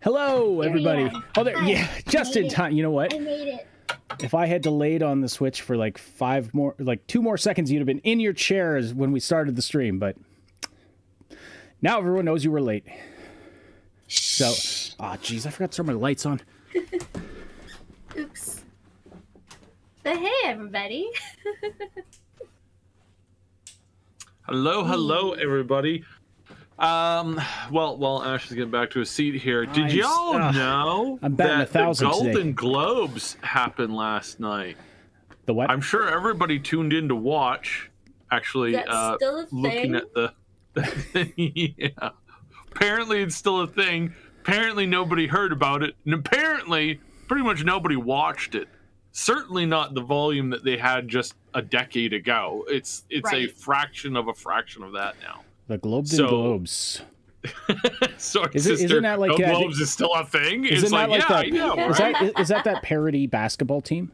Hello, everybody. Oh, there. Yeah, just in time. You know what? I made it. If I had delayed on the Switch for like 2 more seconds, you'd have been in your chairs when we started the stream. But now everyone knows you were late. So, jeez, I forgot to turn my lights on. Oops. But hey, everybody. Hello, everybody. While Ash is getting back to his seat here, did y'all know I'm batting that 1,000 the Golden today. Globes happened last night? The what? I'm sure everybody tuned in to watch. Actually, That's still a looking thing? at the thing. Yeah. Apparently, it's still a thing. Apparently, nobody heard about it, and apparently, pretty much nobody watched it. Certainly not the volume that they had just a decade ago. It's Right. a fraction of that now. The Globes. Sorry, Isn't sister. that like, the Globes is still a thing? Isn't It's that like, like yeah, that? I know, Is right? that parody basketball team?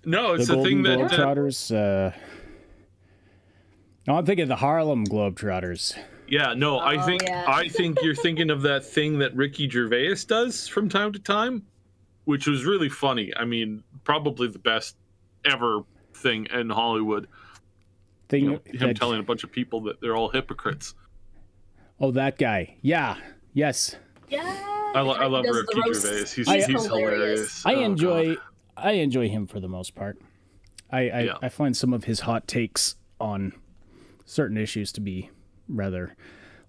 No, it's The the thing Golden that Globetrotters. No, I'm thinking the Harlem Globetrotters. yeah, no, I yeah. think you're thinking of that thing that Ricky Gervais does from time to time, which was really funny. I mean, probably the best ever thing in Hollywood. Him telling a bunch of people that they're all hypocrites. Oh, that guy. Yeah. Yes. Yeah. I love Does Ricky the roast. Gervais. He's He's hilarious. I Oh, enjoy God. I enjoy him for the most part. I find some of his hot takes on certain issues to be rather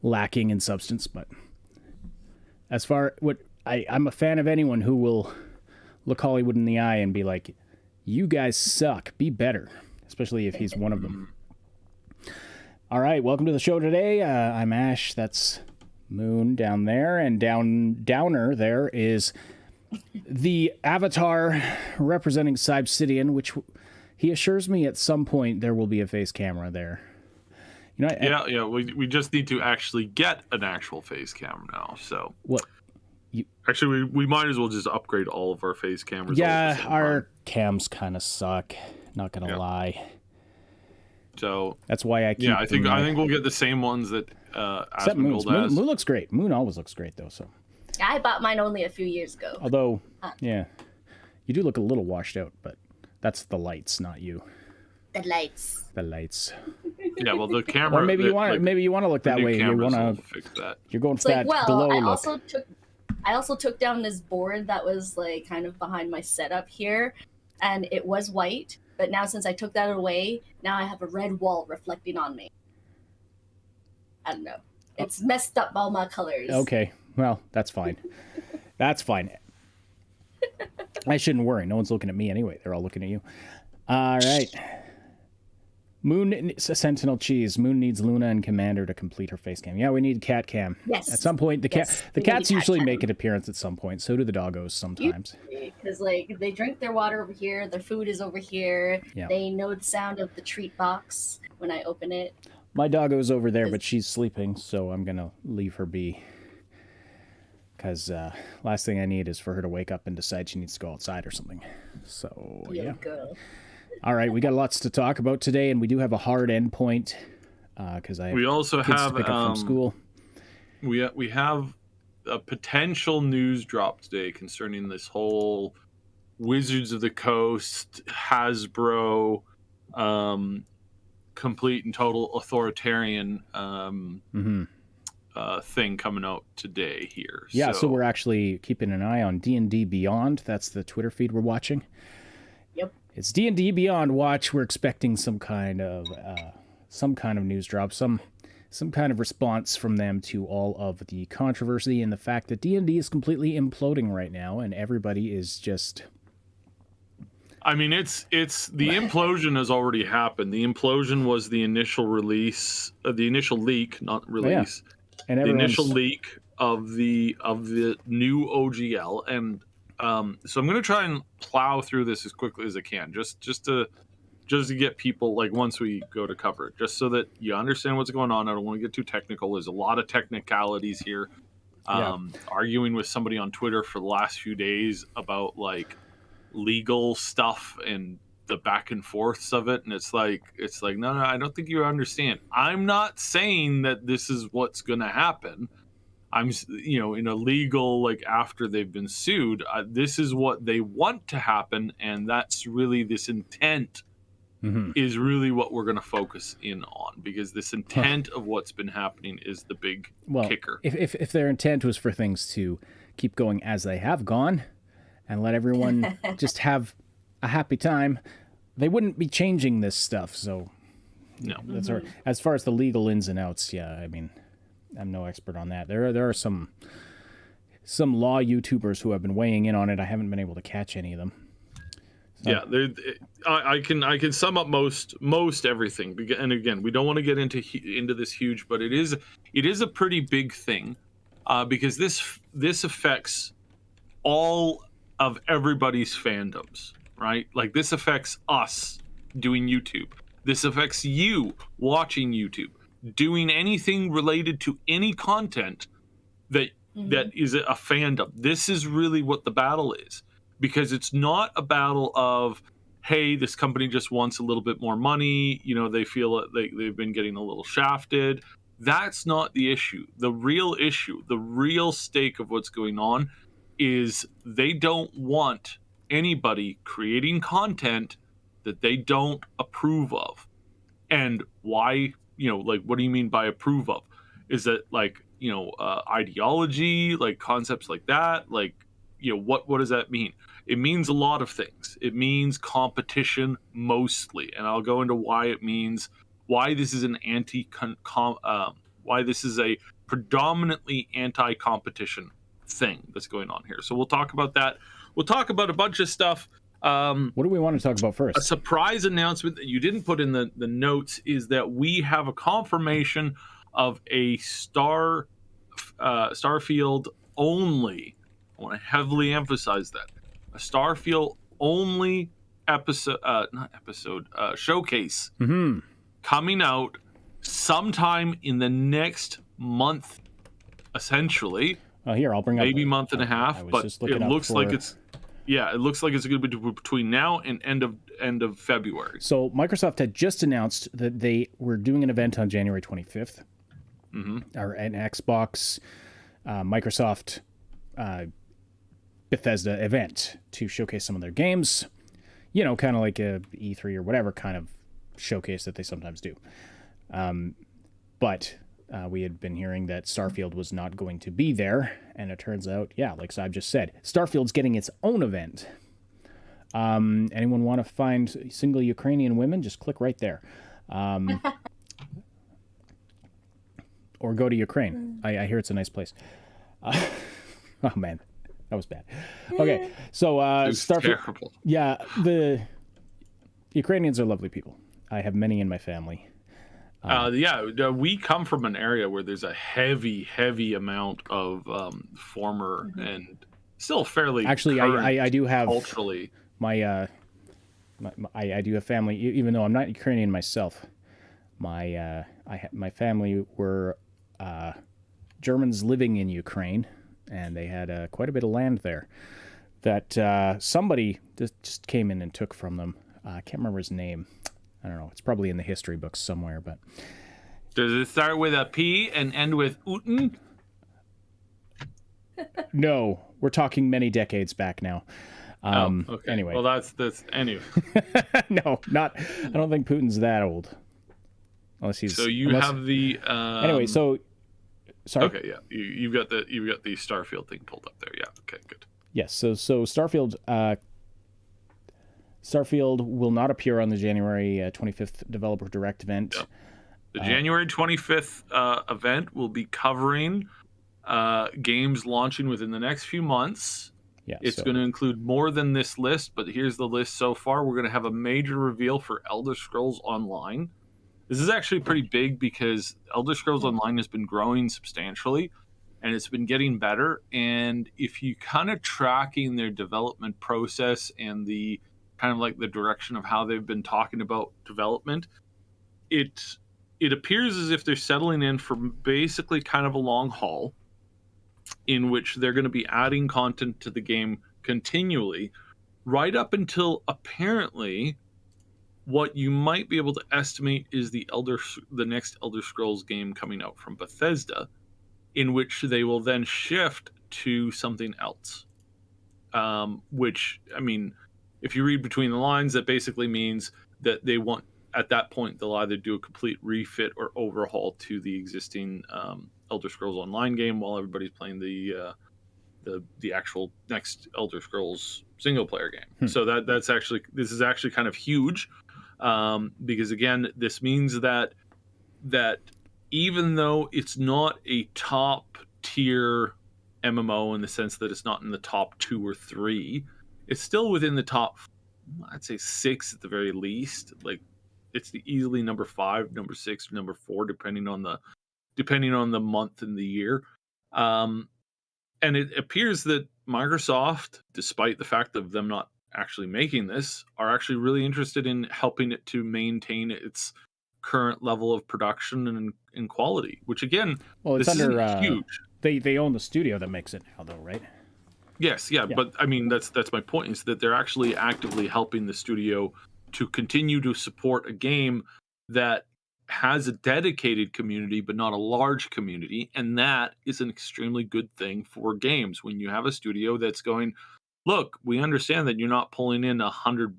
lacking in substance, but as far I'm a fan of anyone who will look Hollywood in the eye and be like, you guys suck, be better, especially if he's one of them. All right, welcome to the show today. I'm Ash, that's Moon down there, and downer there is the avatar representing Cybsidian, which he assures me at some point there will be a face camera there. You know, We just need to actually get an actual face camera now. So what? Actually, we might as well just upgrade all of our face cameras. Yeah, our cams kind of suck. Not gonna lie. So that's why I keep. Yeah, I think we'll get the same ones that Moon looks great. Moon always looks great though. So I bought mine only a few years ago. Although, yeah, you do look a little washed out, but that's the lights, not you. The lights. The lights. Yeah, well, the camera. Or maybe you want to look that way. You want to fix that. You're going for that Well, glow I look. also took down this board that was like kind of behind my setup here, and it was white. But now since I took that away, now I have a red wall reflecting on me. I don't know. It's messed up all my colors. Okay, well, that's fine. That's fine. I shouldn't worry. No one's looking at me anyway. They're all looking at you. All right. Moon Sentinel Cheese. Moon needs Luna and Commander to complete her face cam. Yeah, we need cat cam. Yes. At some point, the cats usually make an appearance at some point. So do the doggos sometimes. Because like they drink their water over here, their food is over here. Yeah. They know the sound of the treat box when I open it. My doggo's over there, but she's sleeping, so I'm gonna leave her be. Because last thing I need is for her to wake up and decide she needs to go outside or something. So yeah. Girl. All right, we got lots to talk about today, and we do have a hard end point because we also kids have to pick up from school. We have a potential news drop today concerning this whole Wizards of the Coast, Hasbro, complete and total authoritarian thing coming out today here. Yeah, so we're actually keeping an eye on D&D Beyond. That's the Twitter feed we're watching. Yep. It's D&D Beyond Watch. We're expecting some kind of news drop, some kind of response from them to all of the controversy and the fact that D&D is completely imploding right now, and everybody is just. I mean, it's the implosion has already happened. The implosion was the initial release, the initial leak, not release, and the initial leak of the new OGL, and so I'm going to try and plow through this as quickly as I can, just to get people, like, once we go to cover it, just so that you understand what's going on. I don't want to get too technical. There's a lot of technicalities here. Arguing with somebody on Twitter for the last few days about like legal stuff and the back and forths of it, and it's like no, I don't think you understand. I'm not saying that this is what's going to happen. I'm, you know, in a legal, like after they've been sued, this is what they want to happen, and that's really this intent is really what we're going to focus in on, because this intent of what's been happening is the big kicker. If their intent was for things to keep going as they have gone and let everyone just have a happy time, they wouldn't be changing this stuff. So no, that's as far as the legal ins and outs. Yeah, I mean, I'm no expert on that. There are some law YouTubers who have been weighing in on it. I haven't been able to catch any of them. So. Yeah, I can sum up most everything. And again, we don't want to get into this huge, but it is a pretty big thing, because this affects all of everybody's fandoms, right? Like, this affects us doing YouTube. This affects you watching YouTube, doing anything related to any content that is a fandom. This is really what the battle is, because it's not a battle of, hey, this company just wants a little bit more money, you know, they feel like they've been getting a little shafted. That's not the issue. The real issue, the real stake of what's going on is they don't want anybody creating content that they don't approve of. And why, you know, like, what do you mean by approve of? Is that, like, you know, ideology, like concepts like that? Like, you know, what does that mean? It means a lot of things. It means competition mostly, and I'll go into why it means, why this is why this is a predominantly anti-competition thing that's going on here. So we'll talk about that. We'll talk about a bunch of stuff. What do we want to talk about first? A surprise announcement that you didn't put in the notes is that we have a confirmation of a Starfield only. I want to heavily emphasize that. A Starfield only showcase coming out sometime in the next month, essentially. Here, I'll bring up maybe month and a half, but it looks like it's going to be between now and end of February. So Microsoft had just announced that they were doing an event on January 25th, or an Xbox, Microsoft, Bethesda event to showcase some of their games. You know, kind of like a E3 or whatever kind of showcase that they sometimes do. But we had been hearing that Starfield was not going to be there, and it turns out, yeah, like I've just said, Starfield's getting its own event. Anyone want to find single Ukrainian women? Just click right there. Or go to Ukraine. I hear it's a nice place. Oh, man. That was bad. Okay, so Starfield. Terrible. Yeah, the Ukrainians are lovely people. I have many in my family. We come from an area where there's a heavy amount of former and still fairly. Actually, I do have culturally. I do have family, even though I'm not Ukrainian myself. My family were Germans living in Ukraine, and they had quite a bit of land there that somebody just came in and took from them. I can't remember his name. I don't know. It's probably in the history books somewhere, but... Does it start with a P and end with Uten? No. We're talking many decades back now. Okay. Anyway. Well, that's... Anyway. No, not... I don't think Putin's that old. Unless he's... So you have the... Anyway, so... Sorry? Okay, yeah. You've got the Starfield thing pulled up there. Yeah, okay, good. Yes, so Starfield... Starfield will not appear on the January 25th Developer Direct event. Yep. The January 25th event will be covering games launching within the next few months. Yeah, it's going to include more than this list, but here's the list so far. We're going to have a major reveal for Elder Scrolls Online. This is actually pretty big because Elder Scrolls Online has been growing substantially, and it's been getting better. And if you kind of tracking their development process and the kind of like the direction of how they've been talking about development, it appears as if they're settling in for basically kind of a long haul in which they're going to be adding content to the game continually right up until apparently what you might be able to estimate is the next Elder Scrolls game coming out from Bethesda, in which they will then shift to something else. Which, I mean, if you read between the lines, that basically means that they want, at that point, they'll either do a complete refit or overhaul to the existing Elder Scrolls Online game while everybody's playing the actual next Elder Scrolls single player game. So this is actually kind of huge, because again, this means that even though it's not a top tier MMO in the sense that it's not in the top 2 or 3, it's still within the top, I'd say 6 at the very least. Like, it's easily number 5, number 6, or number 4, depending on the month and the year. And it appears that Microsoft, despite the fact of them not actually making this, are actually really interested in helping it to maintain its current level of production and quality, which again, well, it's under huge. They own the studio that makes it now, though, right? Yes, yeah, but I mean that's my point, is that they're actually actively helping the studio to continue to support a game that has a dedicated community but not a large community, and that is an extremely good thing for games. When you have a studio that's going, look, we understand that you're not pulling in $100,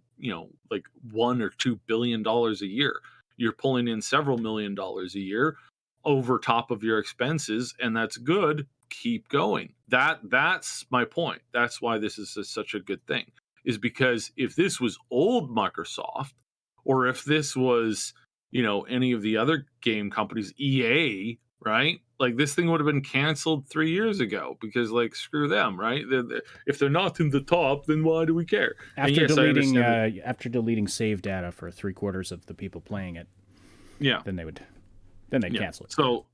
like $1 or $2 billion a year. You're pulling in several $million a year over top of your expenses, and that's good. Keep going. That's my point. That's why this is such a good thing, is because if this was old Microsoft, or if this was, any of the other game companies, EA, right? Like, this thing would have been canceled 3 years ago, because, like, screw them, right? If they're not in the top, then why do we care? After deleting save data for 3/4 of the people playing it, then they cancel it. So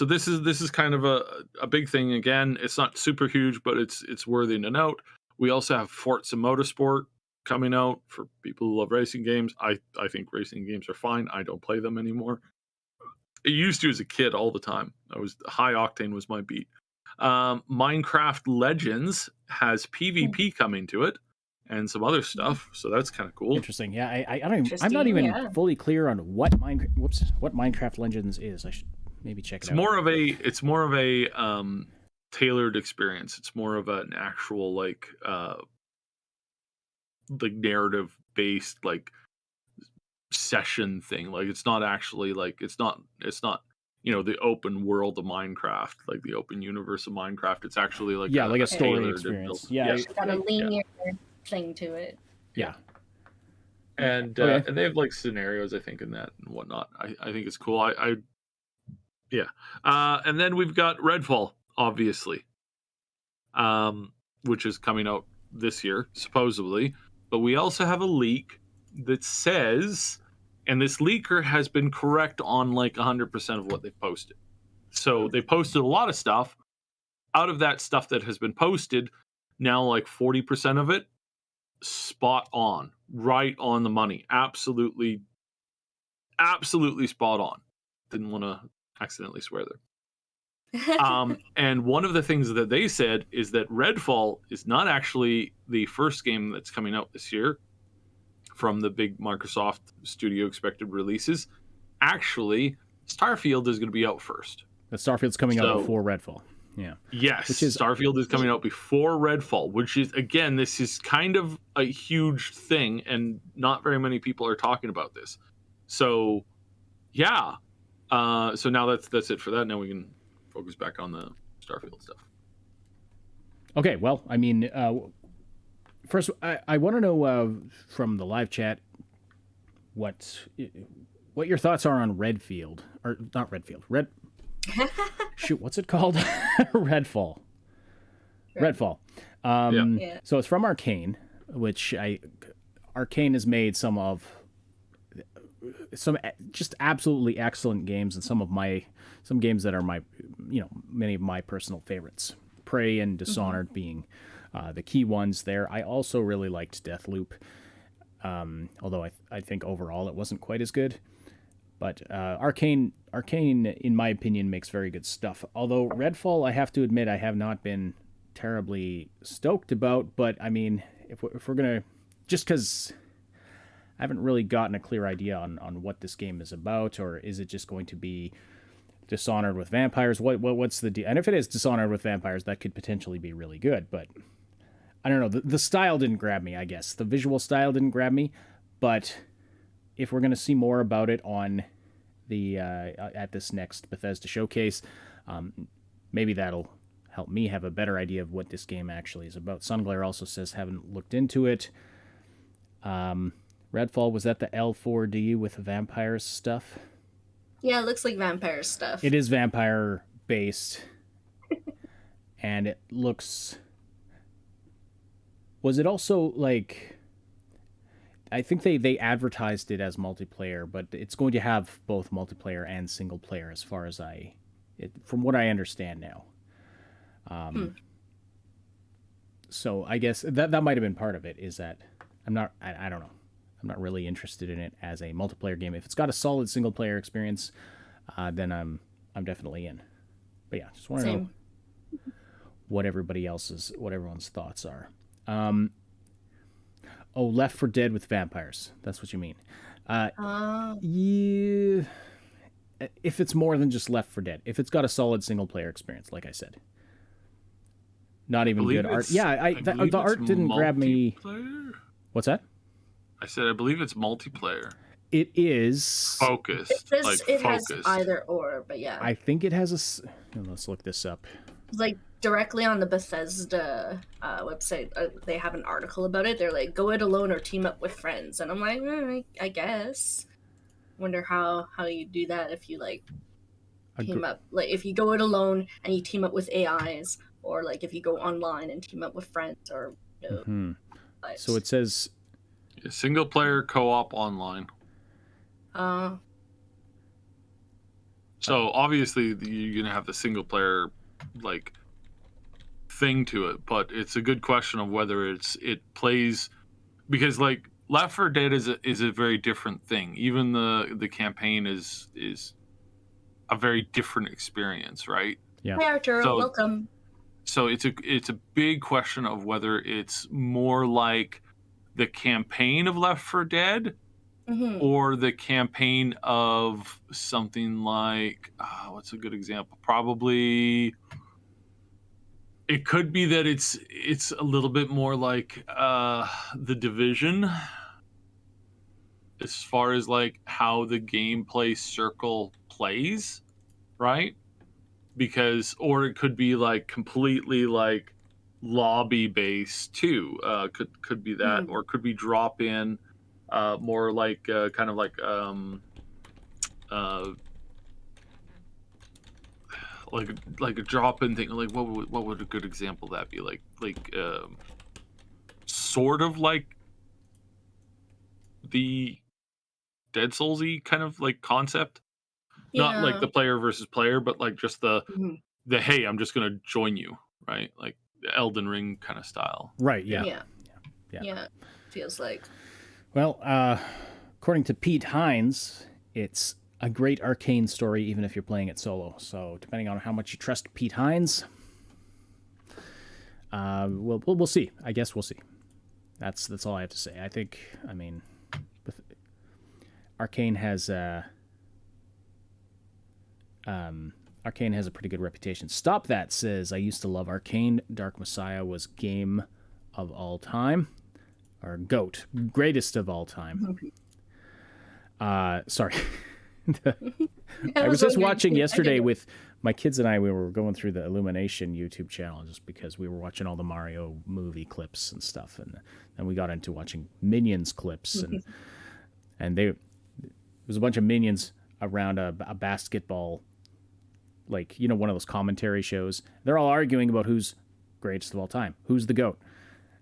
this is kind of a big thing. Again, it's not super huge, but it's worthy to note. We also have Forza Motorsport coming out for people who love racing games. I think racing games are fine. I don't play them anymore. I used to as a kid all the time. High Octane was my beat. Minecraft Legends has PvP coming to it and some other stuff, so that's kind of cool. Interesting. Yeah, I'm not even fully clear on what Minecraft Legends is. I should maybe check it out. It's more of a tailored experience. It's more of an actual like narrative based session thing. Like, it's not actually it's not the open world of Minecraft, like the open universe of Minecraft. It's actually like a story experience. It's got a linear thing to it. Yeah. And they have like scenarios, I think, in that and whatnot. I think it's cool. And then we've got Redfall, obviously, which is coming out this year, supposedly. But we also have a leak that says, and this leaker has been correct on like 100% of what they've posted. So they posted a lot of stuff. Out of that stuff that has been posted, now like 40% of it, spot on, right on the money. Absolutely spot on. Didn't want to accidentally swear there. And one of the things that they said is that Redfall is not actually the first game that's coming out this year from the big Microsoft studio expected releases. Actually, Starfield is going to be out first. The Starfield's coming out before Redfall. Yeah. Yes, Starfield is coming out before Redfall, which is, again, this is kind of a huge thing, and not very many people are talking about this. So, yeah. So now that's it for that. Now we can focus back on the Starfield stuff. Okay, well, I mean, first, I want to know from the live chat what your thoughts are on Redfield, or not Redfield, shoot, what's it called? Redfall. Redfall. So it's from Arcane, which Arcane has made some just absolutely excellent games, and some games that are many of my personal favorites. Prey and Dishonored being the key ones there. I also really liked Deathloop, although I think overall it wasn't quite as good. But Arcane, in my opinion, makes very good stuff. Although Redfall, I have to admit, I have not been terribly stoked about. But I mean, if we're gonna, just because I haven't really gotten a clear idea on what this game is about, or is it just going to be Dishonored with vampires. What's the deal? And if it is Dishonored with vampires, that could potentially be really good. But I don't know. The style didn't grab me, I guess. The visual style didn't grab me. But if we're going to see more about it on the at this next Bethesda showcase, maybe that'll help me have a better idea of what this game actually is about. Sunglare also says haven't looked into it. Redfall, was that the L4D with vampire stuff? Yeah, it looks like vampire stuff. It is vampire based. And it looks... Was it also like... I think they advertised it as multiplayer, but it's going to have both multiplayer and single player as far as from what I understand now. So I guess that might have been part of it, is that I don't know. I'm not really interested in it as a multiplayer game. If it's got a solid single player experience, then I'm definitely in. But yeah, just want to know what everyone's thoughts are. Left 4 Dead with vampires. That's what you mean. Yeah. If it's more than just Left 4 Dead, if it's got a solid single player experience, like I said. Not even good art. Yeah, the art didn't grab me. What's that? I said I believe it's multiplayer. It is focused. It has either or, but yeah. I think it has let's look this up. Like directly on the Bethesda website, they have an article about it. They're like, go it alone or team up with friends, and I'm like, I guess. Wonder how you do that if you like team up. Like if you go it alone and you team up with AIs, or like if you go online and team up with friends, or So it says single player co-op online. So obviously you're gonna have the single player like thing to it, but it's a good question of whether it plays, because like Left 4 Dead is a very different thing. Even the campaign is a very different experience, right? Yeah. Hi Arturo, welcome. So it's a big question of whether it's more like the campaign of Left 4 Dead or the campaign of something like what's a good example? Probably it could be that it's a little bit more like The Division, as far as like how the gameplay circle plays, right? Because, or it could be like completely like lobby based too. Could be that, or could be drop in, more like kind of like like a drop in thing. Like what would a good example of that be? Like sort of like the Dead Souls-y kind of like concept. Not like the player versus player, but like just the hey, I'm just gonna join you, right? Like the Elden Ring kind of style. Right, yeah. Yeah. Feels like. Well, according to Pete Hines, it's a great arcane story even if you're playing it solo. So depending on how much you trust Pete Hines, we'll see. I guess we'll see. That's all I have to say. I mean, Arcane has Arcane has a pretty good reputation. Stop That says, I used to love Arcane. Dark Messiah was game of all time. Or GOAT. Greatest of all time. Sorry. I was just watching yesterday with my kids and I. We were going through the Illumination YouTube channel just because we were watching all the Mario movie clips and stuff. And then we got into watching Minions clips. And there was a bunch of Minions around a basketball, like, one of those commentary shows. They're all arguing about who's greatest of all time, who's the GOAT.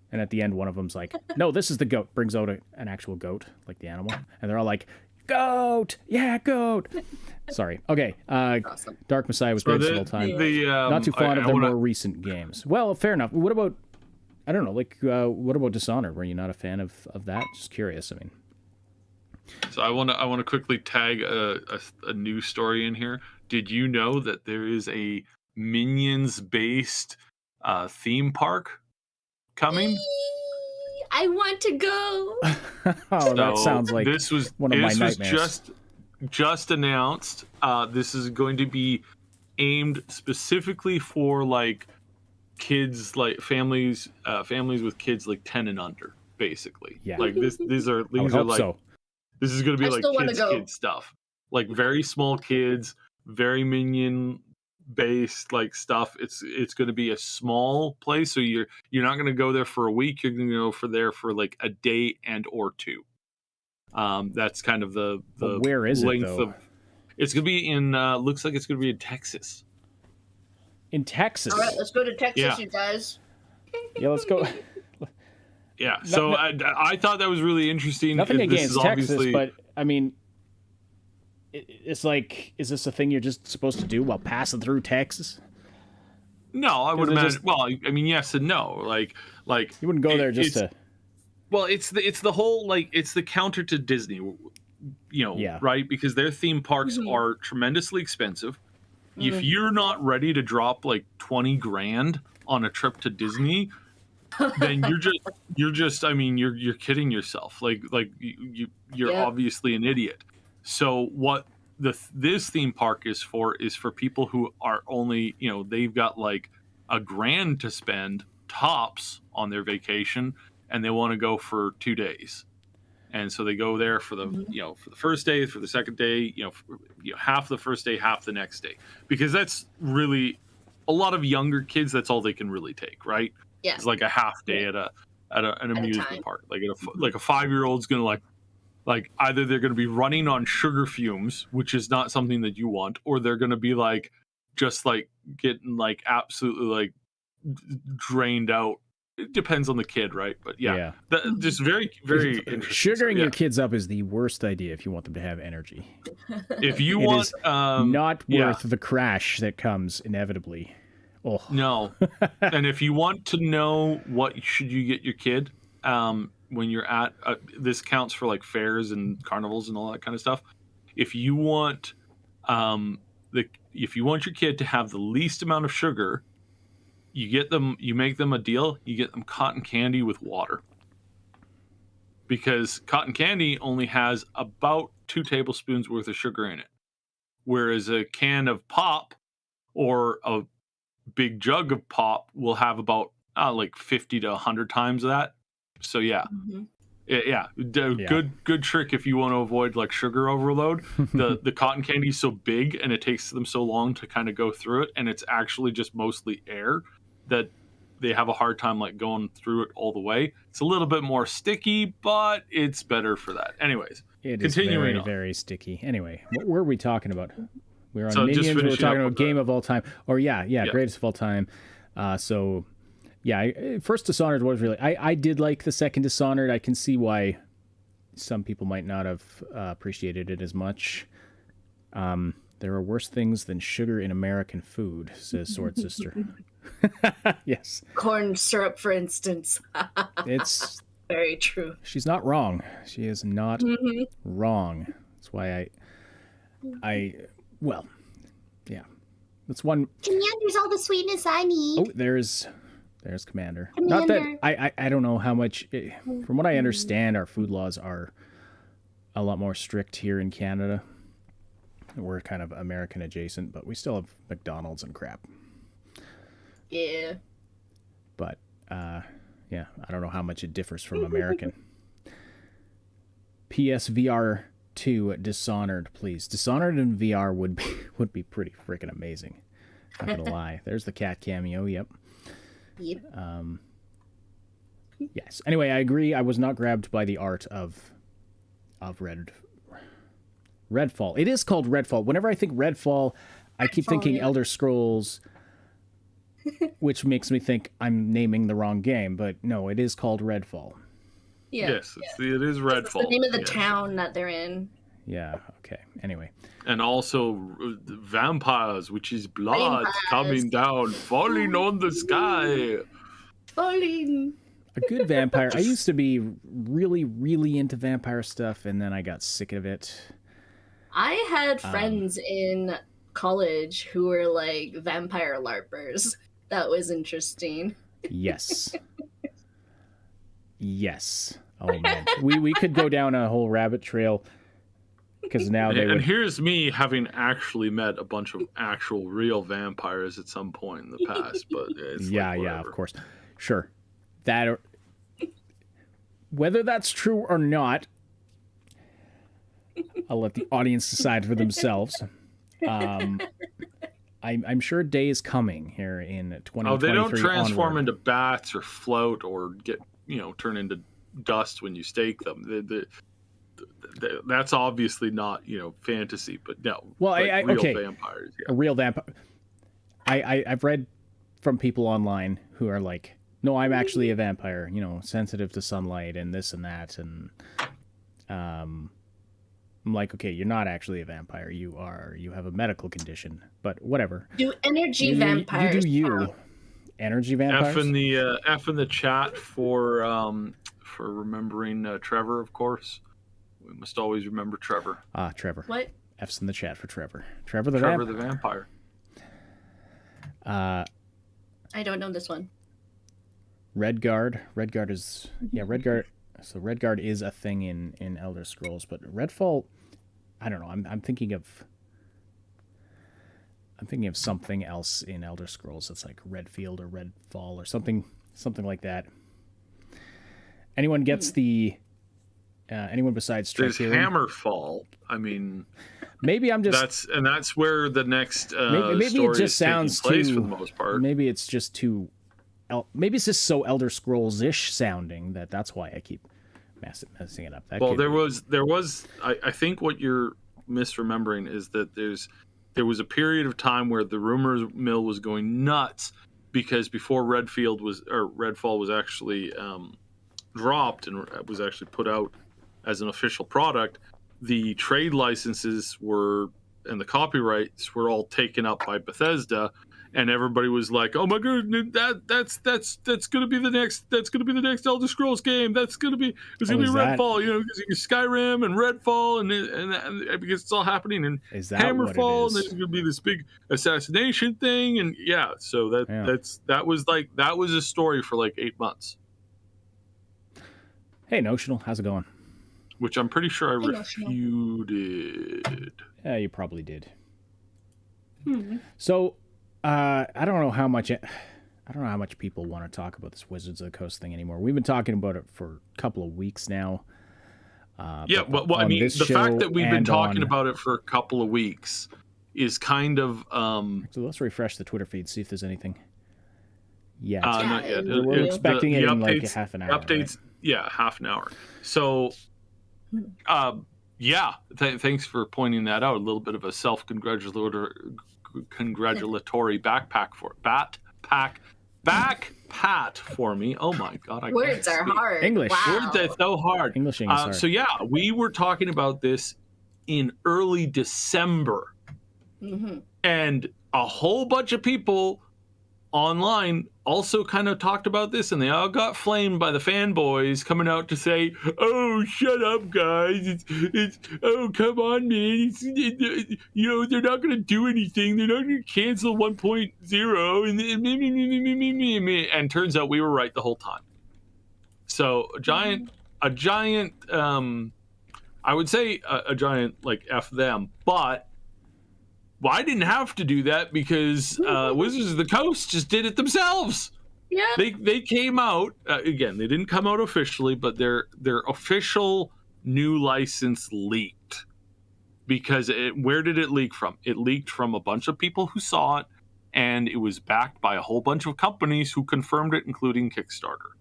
And at the end, one of them's like, no, this is the GOAT, brings out an actual goat, like the animal. And they're all like, GOAT, yeah, GOAT. Sorry. Okay. Awesome. Dark Messiah was greatest of all time. Not too fond of their more recent games. Well, fair enough. What about, I don't know, like, what about Dishonored? Were you not a fan of that? Just curious. I mean. So I want to quickly tag a news story in here. Did you know that there is a Minions-based theme park coming? I want to go. That sounds like one of my nightmares. just announced this is going to be aimed specifically for like kids, like families with kids like 10 and under, basically. Yeah. Like these are like so. This is going to be like kids stuff, like very small kids, very minion based like stuff. It's going to be a small place, so you're not going to go there for a week. You're going to go for like a day and or two. That's kind of the where is length it, though? of. It's going to be in. Looks like it's going to be in Texas. In Texas. All right, let's go to Texas, you guys. Yeah, let's go. Yeah, so I thought that was really interesting. Nothing against Texas, but I mean, it's like, is this a thing you're just supposed to do while passing through Texas? No, I would imagine. Well, I mean, yes and no. Like you wouldn't go there just to. Well, it's the whole like it's the counter to Disney, right? Because their theme parks are tremendously expensive. If you're not ready to drop like 20 grand on a trip to Disney, then you're just I mean you're kidding yourself. Like you're obviously an idiot. So what this theme park is for people who are only, they've got like a grand to spend tops on their vacation and they want to go for 2 days. And so they go there for the for the first day, for the second day, half the first day, half the next day, because that's really a lot of younger kids. That's all they can really take, right? Yeah, it's like a half day at an amusement park. Like like a 5-year-old's gonna like either they're gonna be running on sugar fumes, which is not something that you want, or they're gonna be like just like getting like absolutely like drained out. It depends on the kid, right? But just very, very interesting. Sugaring your kids up is the worst idea if you want them to have energy. If you want, is not worth the crash that comes inevitably. Oh no! And if you want to know what should you get your kid when you're at this counts for like fairs and carnivals and all that kind of stuff. If you want your kid to have the least amount of sugar, you make them a deal, you get them cotton candy with water. Because cotton candy only has about 2 tablespoons worth of sugar in it. Whereas a can of pop or a big jug of pop will have about like 50 to 100 times that. So good trick if you want to avoid like sugar overload. The cotton candy is so big and it takes them so long to kind of go through it, and it's actually just mostly air that they have a hard time like going through it all the way. It's a little bit more sticky, but it's better for that. Anyways, it is very, very sticky. Anyway, what were we talking about? We were on Minions. We were talking about game of all time, or greatest of all time. First Dishonored was really. I did like the second Dishonored. I can see why some people might not have appreciated it as much. There are worse things than sugar in American food, says Sword Sister. Yes. Corn syrup, for instance. It's very true. She's not wrong. She is not wrong. That's why that's one. Commander's all the sweetness I need. Oh, there's Commander. Not that I don't know how much. From what I understand, our food laws are a lot more strict here in Canada. We're kind of American adjacent, but we still have McDonald's and crap. Yeah. But I don't know how much it differs from American. PSVR 2 Dishonored, please. Dishonored in VR would be pretty freaking amazing. Not gonna lie. There's the cat cameo. Yep. Yes. Anyway, I agree. I was not grabbed by the art of Redfall. It is called Redfall. Whenever I think Redfall, I keep thinking Elder Scrolls, which makes me think I'm naming the wrong game. But no, it is called Redfall. Yeah. Yes, it is Redfall. It's the name of the town that they're in. Yeah, okay. Anyway. And also vampires, which is blood coming down, falling on the sky. Falling. A good vampire. I used to be really, really into vampire stuff, and then I got sick of it. I had friends in college who were like vampire LARPers. That was interesting. Yes. Yes. Oh man, we could go down a whole rabbit trail. because now they and here's me having actually met a bunch of actual real vampires at some point in the past, but it's of course, sure, that whether that's true or not, I'll let the audience decide for themselves. I'm sure a day is coming here in 2023. Oh, they don't transform onward. into bats or float or get turn into dust when you stake them. That's obviously not fantasy, but no. Well, real okay, vampires. Yeah. A real vampire. I've read from people online who are like, no, I'm actually a vampire. Sensitive to sunlight and this and that, and I'm like, okay, you're not actually a vampire. You have a medical condition, but whatever. Do energy vampires? You do you. Energy vampires. F in the chat for remembering Trevor, of course. We must always remember Trevor. Trevor. What? F's in the chat for Trevor. Trevor the vampire. I don't know this one. Redguard. Redguard is Redguard. So Redguard is a thing in Elder Scrolls, but Redfall, I don't know. I'm thinking of something else in Elder Scrolls. It's like Redfield or Redfall or something like that. Anyone gets anyone besides There's Strike Hammerfall. I mean, maybe I'm just that's where the next maybe story it just sounds is taking place too, for the most part. Maybe it's just too. Maybe it's just so Elder Scrolls-ish sounding that's why I keep messing it up. There was. I think what you're misremembering is that there was a period of time where the rumor mill was going nuts because before Redfall was actually dropped and was actually put out as an official product, the trade licenses and the copyrights were all taken up by Bethesda, and everybody was like, "Oh my god, that's going to be the next Elder Scrolls game. It's going to be Redfall, because Skyrim and Redfall and because it's all happening in Hammerfall, and there's going to be this big assassination thing, and so that was a story for like 8 months." Hey, Notional, how's it going? Which I'm pretty sure I refuted. Yeah, you probably did. So, I don't know how much people want to talk about this Wizards of the Coast thing anymore. We've been talking about it for a couple of weeks now. I mean, the fact that we've been talking about it for a couple of weeks is kind of. So let's refresh the Twitter feed, see if there's anything. Yeah, not yet. We're expecting it in like half an hour. Updates, right? Half an hour. So, thanks for pointing that out. A little bit of a self-congratulatory back pat for me. Oh my god, words are hard. English. Wow. Words are so hard. English is hard. So we were talking about this in early December, and a whole bunch of people online also kind of talked about this, and they all got flamed by the fanboys coming out to say, "Oh, shut up, guys! It's oh, come on, man! They're not going to do anything. They're not going to cancel 1.0." And turns out we were right the whole time. So a giant, I would say a giant like F them, but. Well, I didn't have to do that because Wizards of the Coast just did it themselves. Yeah. They came out again. They didn't come out officially, but their official new license leaked. Because where did it leak from? It leaked from a bunch of people who saw it, and it was backed by a whole bunch of companies who confirmed it, including Kickstarter.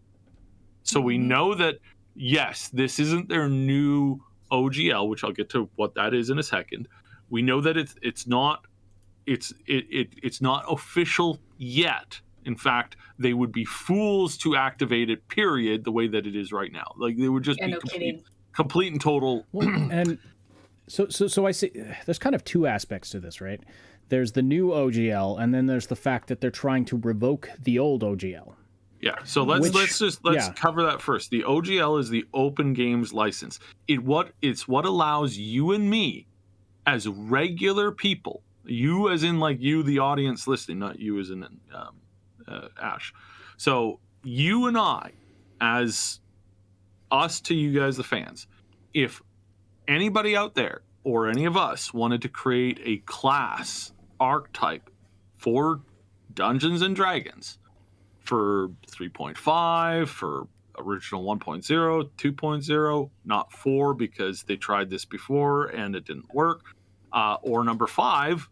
So we know that yes, this isn't their new OGL, which I'll get to what that is in a second. We know that it's not official yet. In fact, they would be fools to activate it. Period. The way that it is right now, like they would just be complete and total. Well, and so I see. There's kind of two aspects to this, right? There's the new OGL, and then there's the fact that they're trying to revoke the old OGL. Yeah. So let's cover that first. The OGL is the Open Games License. It's what allows you and me, as regular people, you as in like you, the audience listening, not you as in Ash. So you and I, as us to you guys, the fans, if anybody out there or any of us wanted to create a class archetype for Dungeons and Dragons for 3.5, for original 1.0, 2.0, not 4 because they tried this before and it didn't work, or number 5,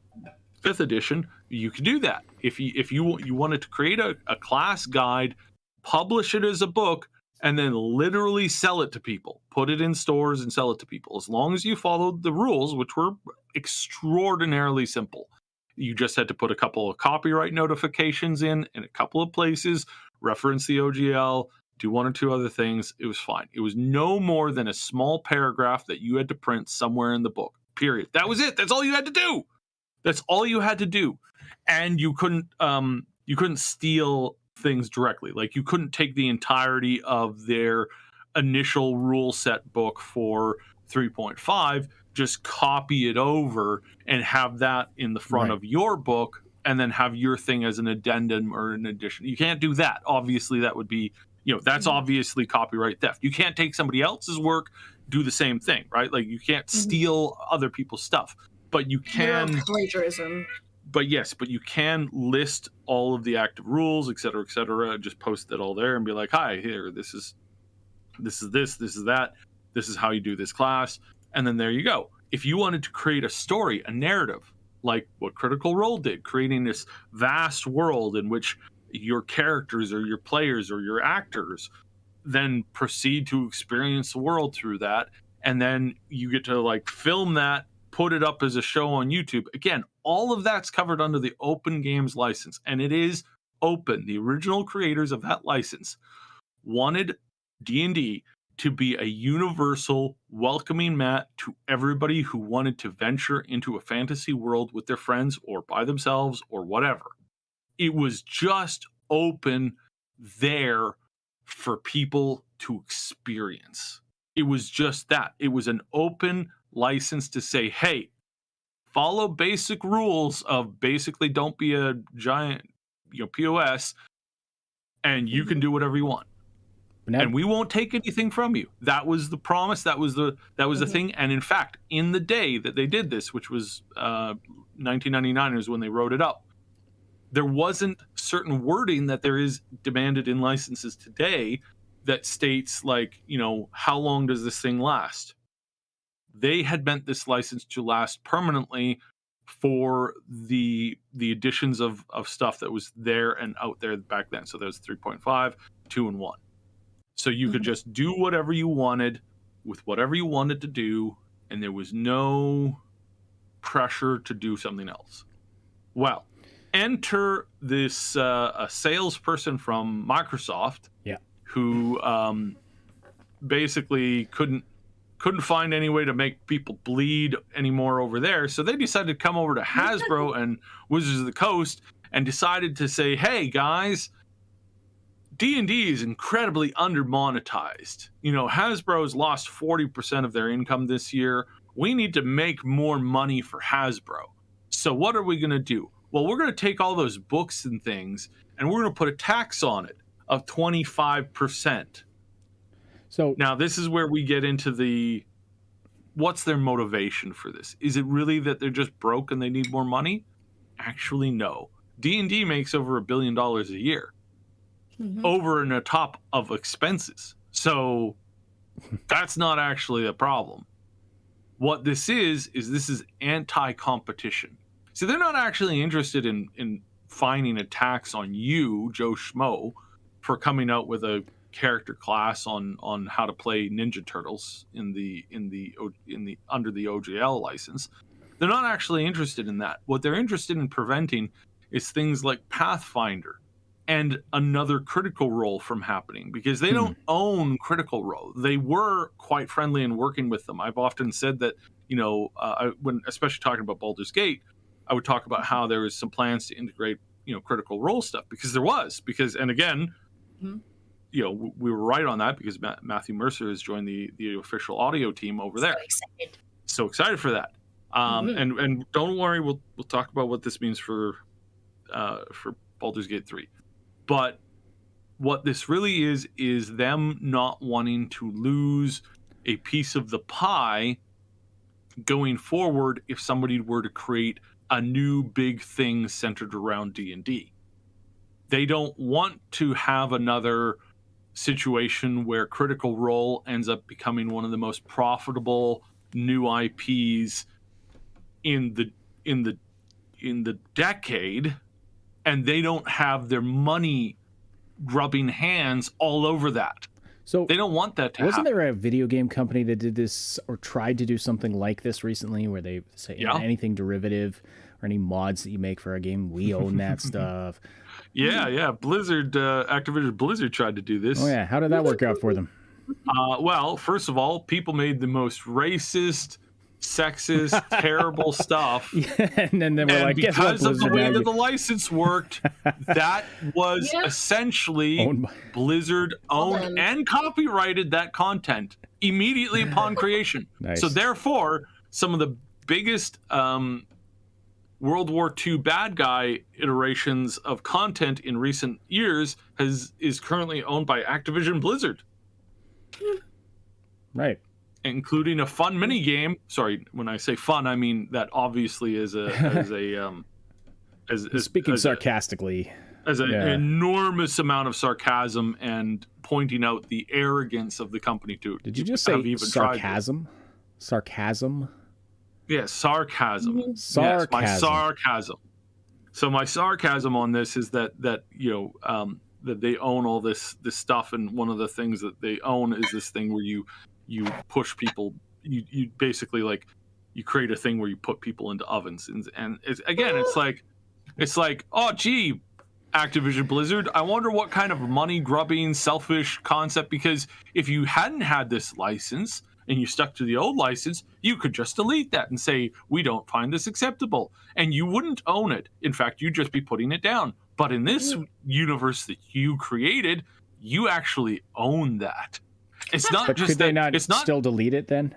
5th edition, you could do that. If you wanted to create a class guide, publish it as a book, and then literally sell it to people, put it in stores and sell it to people, as long as you followed the rules, which were extraordinarily simple. You just had to put a couple of copyright notifications in a couple of places, reference the OGL, do 1 or 2 other things. It was fine. It was no more than a small paragraph that you had to print somewhere in the book, period. That was it. That's all you had to do. That's all you had to do. And you couldn't steal things directly. Like, you couldn't take the entirety of their initial rule set book for 3.5, just copy it over and have that in the front of your book and then have your thing as an addendum or an addition. You can't do that. Obviously, that would be, that's obviously copyright theft. You can't take somebody else's work, do the same thing, right? Like, you can't steal other people's stuff, but you can plagiarism. But you can list all of the active rules, et cetera, just post it all there and be like, hi, here, this is this is that, this is how you do this class. And then there you go. If you wanted to create a story, a narrative, like what Critical Role did, creating this vast world in which your characters or your players or your actors then proceed to experience the world through that, and then you get to like film that, put it up as a show on YouTube. Again, all of that's covered under the Open Games license, and it is open. The original creators of that license wanted D&D to be a universal, welcoming mat to everybody who wanted to venture into a fantasy world with their friends or by themselves or whatever. It was just open there for people to experience. It was just that. It was an open license to say, hey, follow basic rules of basically don't be a giant, POS, and you can do whatever you want. And we won't take anything from you. That was the promise. That was the thing. And in fact, in the day that they did this, which was 1999 is when they wrote it up, there wasn't certain wording that there is demanded in licenses today that states like, how long does this thing last? They had meant this license to last permanently for the additions of stuff that was there and out there back then. So there's 3.5, 2, and 1. So you could just do whatever you wanted with whatever you wanted to do, and there was no pressure to do something else. Well, enter this a salesperson from Microsoft, who basically couldn't find any way to make people bleed anymore over there. So they decided to come over to Hasbro and Wizards of the Coast and decided to say, hey, guys, D&D is incredibly under-monetized. Hasbro's lost 40% of their income this year. We need to make more money for Hasbro. So what are we going to do? Well, we're going to take all those books and things, and we're going to put a tax on it of 25%. So now this is where we get into what's their motivation for this? Is it really that they're just broke and they need more money? Actually, no. D&D makes over $1 billion a year. Over and on top of expenses. So that's not actually a problem. What this is anti-competition. So they're not actually interested in finding a tax on you, Joe Schmo, for coming out with a character class on how to play Ninja Turtles in the under the OGL license. They're not actually interested in that. What they're interested in preventing is things like Pathfinder and another Critical Role from happening, because they don't own Critical Role. They were quite friendly in working with them. I've often said that, when especially talking about Baldur's Gate, I would talk about how there was some plans to integrate, Critical Role stuff, because and again, we were right on that, because Matthew Mercer has joined the official audio team over there. So excited for that. And don't worry, we'll talk about what this means for Baldur's Gate 3. But what this really is them not wanting to lose a piece of the pie going forward if somebody were to create a new big thing centered around D&D. They don't want to have another situation where Critical Role ends up becoming one of the most profitable new IPs in the decade, and they don't have their money rubbing hands all over that. So they don't want that to happen. Wasn't there a video game company that did this or tried to do something like this recently, where they say anything derivative or any mods that you make for a game, we own that stuff? Yeah. Blizzard, Activision Blizzard tried to do this. Oh yeah, how did that work out for them? Well, first of all, people made the most racist, sexist, terrible stuff. And then we're like, because of the way that the license worked, that was essentially Blizzard owned and copyrighted that content immediately upon creation. Nice. So therefore, some of the biggest World War II bad guy iterations of content in recent years is currently owned by Activision Blizzard. Right. Including a fun mini game. Sorry, when I say fun, I mean that obviously as speaking sarcastically, as an enormous amount of sarcasm and pointing out the arrogance of the company too. Did you just say sarcasm? Sarcasm? Yeah, sarcasm. Mm-hmm. Sarcasm. Yes, my sarcasm. So my sarcasm on this is that that they own all this stuff, and one of the things that they own is this thing where you push people. You basically you create a thing where you put people into ovens, and it's like oh gee, Activision Blizzard, I wonder what kind of money grubbing, selfish concept, because if you hadn't had this license and you stuck to the old license, you could just delete that and say, we don't find this acceptable. And you wouldn't own it. In fact, you'd just be putting it down. But in this universe that you created, you actually own that. It's not but just could they not still delete it then?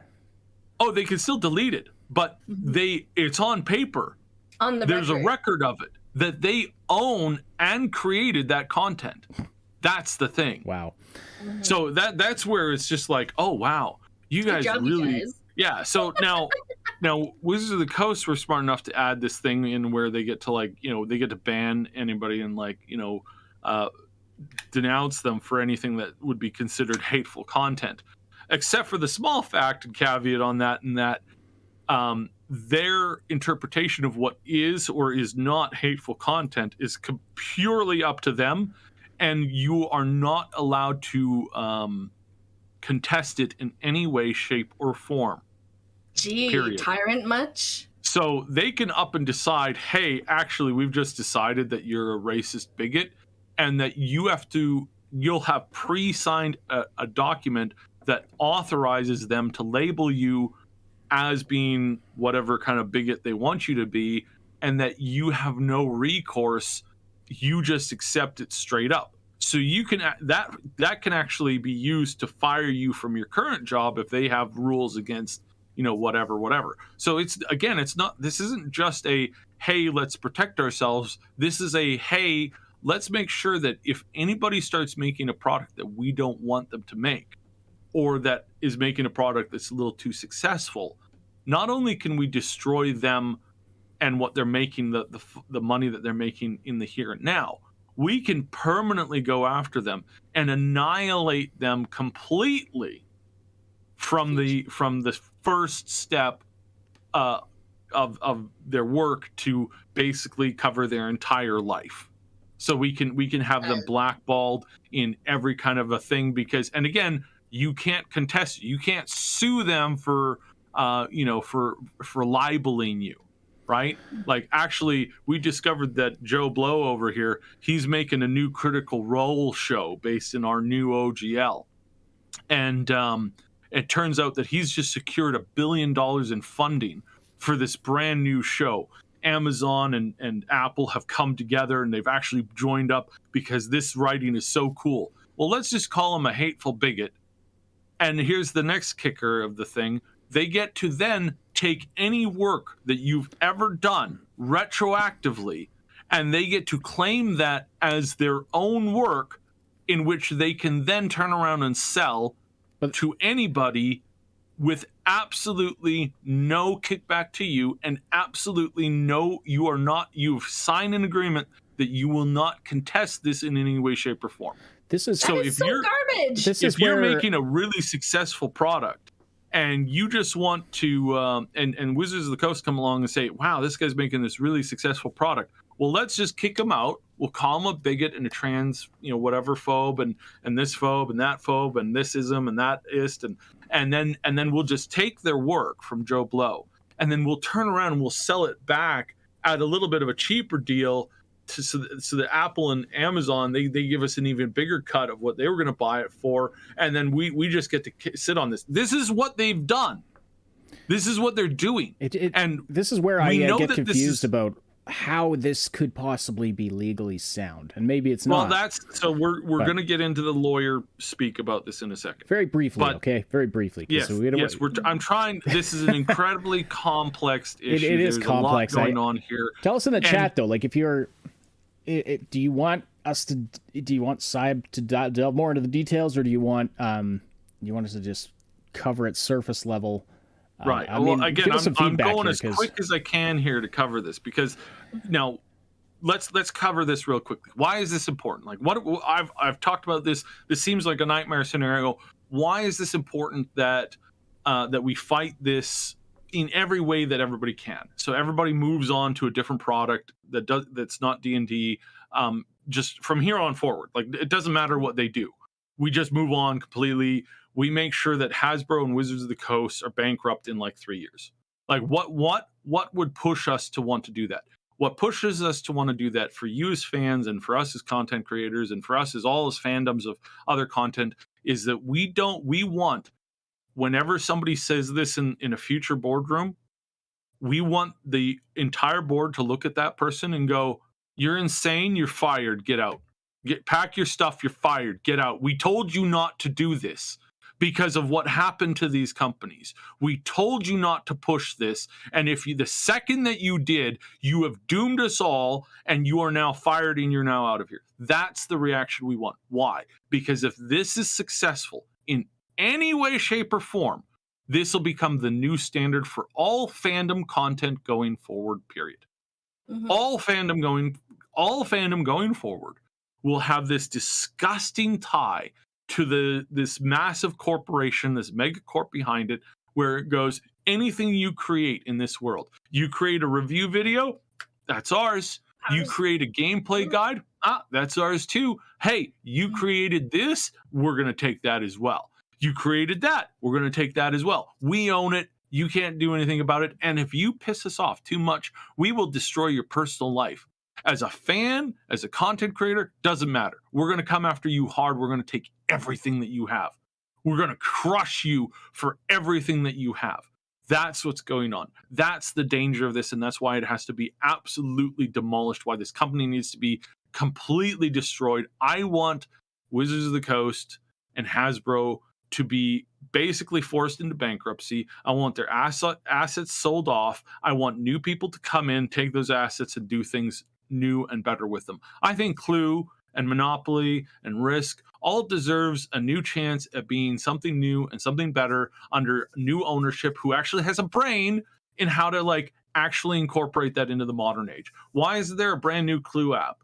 Oh, they can still delete it, but it's on paper. There's a record of it that they own and created that content. That's the thing. Wow. So that's where it's just like, oh wow. You guys really, yeah. So now Wizards of the Coast were smart enough to add this thing in where they get to they get to ban anybody and denounce them for anything that would be considered hateful content, except for the small fact and caveat on that, and that their interpretation of what is or is not hateful content is purely up to them, and you are not allowed to contest it in any way, shape, or form. Gee, period. Tyrant much? So they can up and decide, hey, actually, we've just decided that you're a racist bigot, and that you'll have pre-signed a document that authorizes them to label you as being whatever kind of bigot they want you to be, and that you have no recourse. You just accept it straight up. So you can that can actually be used to fire you from your current job if they have rules against whatever. So this isn't just a hey, let's protect ourselves. This is a hey, let's make sure that if anybody starts making a product that we don't want them to make, or that is making a product that's a little too successful, not only can we destroy them and what they're making, the money that they're making in the here and now, we can permanently go after them and annihilate them completely from the first step of their work to basically cover their entire life. So we can have them blackballed in every kind of a thing, because, and again, you can't contest it. You can't sue them for libeling you. Right? Like, actually, we discovered that Joe Blow over here, he's making a new Critical Role show based in our new OGL. And it turns out that he's just secured $1 billion in funding for this brand new show. Amazon and Apple have come together, and they've actually joined up because this writing is so cool. Well, let's just call him a hateful bigot. And here's the next kicker of the thing. They get to then take any work that you've ever done retroactively, and they get to claim that as their own work, in which they can then turn around and sell to anybody with absolutely no kickback to you, and absolutely no, you've signed an agreement that you will not contest this in any way, shape, or form. This is That is so garbage. If you're making a really successful product and you just want to, and Wizards of the Coast come along and say, wow, this guy's making this really successful product. Well, let's just kick him out. We'll call him a bigot and a trans, whatever phobe, and this phobe and that phobe and this ism and that ist, and then we'll just take their work from Joe Blow, and then we'll turn around and we'll sell it back at a little bit of a cheaper deal so that Apple and Amazon, they give us an even bigger cut of what they were going to buy it for, and then we just get to sit on this. This is what they've done. This is what they're doing. And this is where I get confused about how this could possibly be legally sound, and maybe it's not. Well, we're going to get into the lawyer speak about this in a second. Very briefly, okay? Very briefly. Yes, I'm trying. This is an incredibly complex issue. It is complex. A lot going on here. Tell us in the chat though, like if you're, do you want Saib to delve more into the details, or do you want us to just cover it surface level? Right. Again, I'm going as quick as I can here to cover this, because now let's cover this real quickly. Why is this important? Like, what I've talked about this. This seems like a nightmare scenario. Why is this important that we fight this in every way that everybody can? So everybody moves on to a different product that's not D&D. Just from here on forward, like it doesn't matter what they do. We just move on completely. We make sure that Hasbro and Wizards of the Coast are bankrupt in like 3 years. Like what would push us to want to do that? What pushes us to want to do that for you as fans and for us as content creators and for us as all as fandoms of other content is that we want, whenever somebody says this in a future boardroom, we want the entire board to look at that person and go, you're insane, you're fired, get out. Pack your stuff, you're fired, get out. We told you not to do this because of what happened to these companies. We told you not to push this, and the second that you did, you have doomed us all, and you are now fired and you're now out of here. That's the reaction we want. Why? Because if this is successful in any way, shape, or form, this will become the new standard for all fandom content going forward, period. Mm-hmm. All fandom going forward will have this disgusting tie to this massive corporation, this megacorp behind it, where it goes, anything you create in this world, you create a review video, that's ours. You create a gameplay guide, that's ours too. Hey, you created this, we're going to take that as well. You created that, we're going to take that as well. We own it. You can't do anything about it. And if you piss us off too much, we will destroy your personal life. As a fan, as a content creator, doesn't matter. We're going to come after you hard. We're going to take everything that you have. We're going to crush you for everything that you have. That's what's going on. That's the danger of this, and that's why it has to be absolutely demolished, why this company needs to be completely destroyed. I want Wizards of the Coast and Hasbro to be basically forced into bankruptcy. I want their assets sold off. I want new people to come in, take those assets, and do things new and better with them. I think Clue and Monopoly and Risk all deserves a new chance at being something new and something better under new ownership who actually has a brain in how to actually incorporate that into the modern age. Why isn't there a brand new Clue app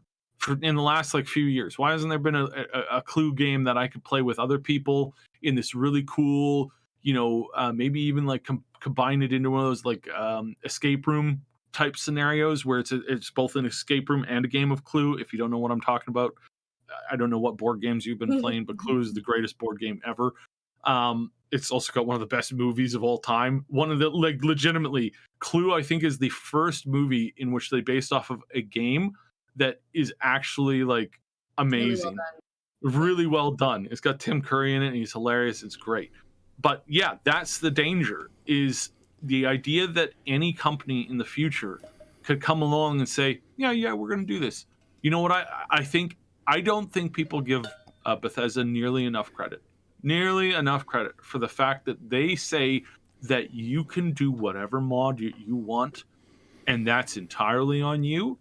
in the last few years? Why hasn't there been a Clue game that I could play with other people in this really cool, maybe even combine it into one of those escape room type scenarios where it's both an escape room and a game of Clue. If you don't know what I'm talking about, I don't know what board games you've been playing, but Clue is the greatest board game ever. It's also got one of the best movies of all time. One of the legitimately, Clue I think is the first movie in which they based off of a game that is actually amazing, really well done. It's got Tim Curry in it and he's hilarious. It's great. But yeah, that's the danger, is the idea that any company in the future could come along and say, yeah, we're going to do this. You know what I don't think people give Bethesda nearly enough credit for the fact that they say that you can do whatever mod you want, and that's entirely on you.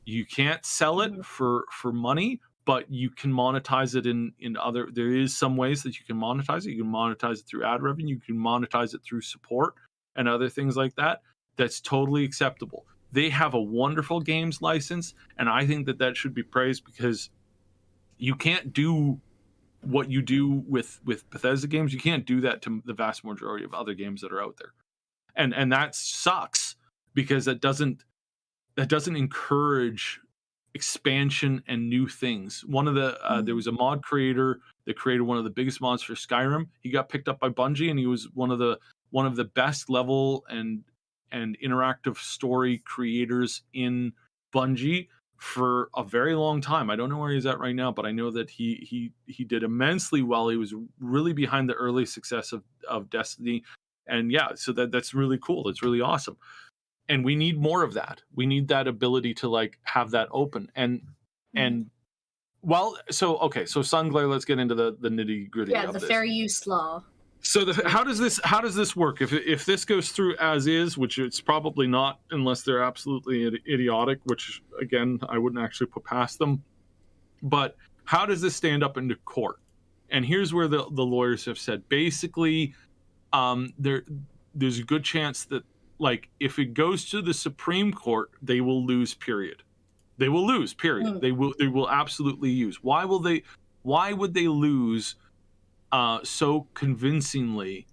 You can't sell it for money, but you can monetize it in other. There is some ways that you can monetize it. You can monetize it through ad revenue. You can monetize it through support and other things like that. That's totally acceptable. They have a wonderful games license, and I think that should be praised, because you can't do what you do with Bethesda games. You can't do that to the vast majority of other games that are out there, and that sucks, because that doesn't encourage expansion and new things. One of the there was a mod creator that created one of the biggest mods for Skyrim. He got picked up by Bungie, and he was one of the best level and interactive story creators in Bungie for a very long time. I don't know where he's at right now, but I know that he did immensely well. He was really behind the early success of Destiny, and yeah, so that's really cool. That's really awesome. And we need more of that. We need that ability to like have that open. And well, so okay, so Sunglare, let's get into the nitty gritty. Yeah, of the this. fair use law. So how does this work? If this goes through as is, which it's probably not, unless they're absolutely idiotic, which again I wouldn't actually put past them. But how does this stand up into court? And here's where the lawyers have said basically, there's a good chance that, like, if it goes to the Supreme Court, they will lose. Period. They will lose. Period. They will absolutely lose. Why would they lose so convincingly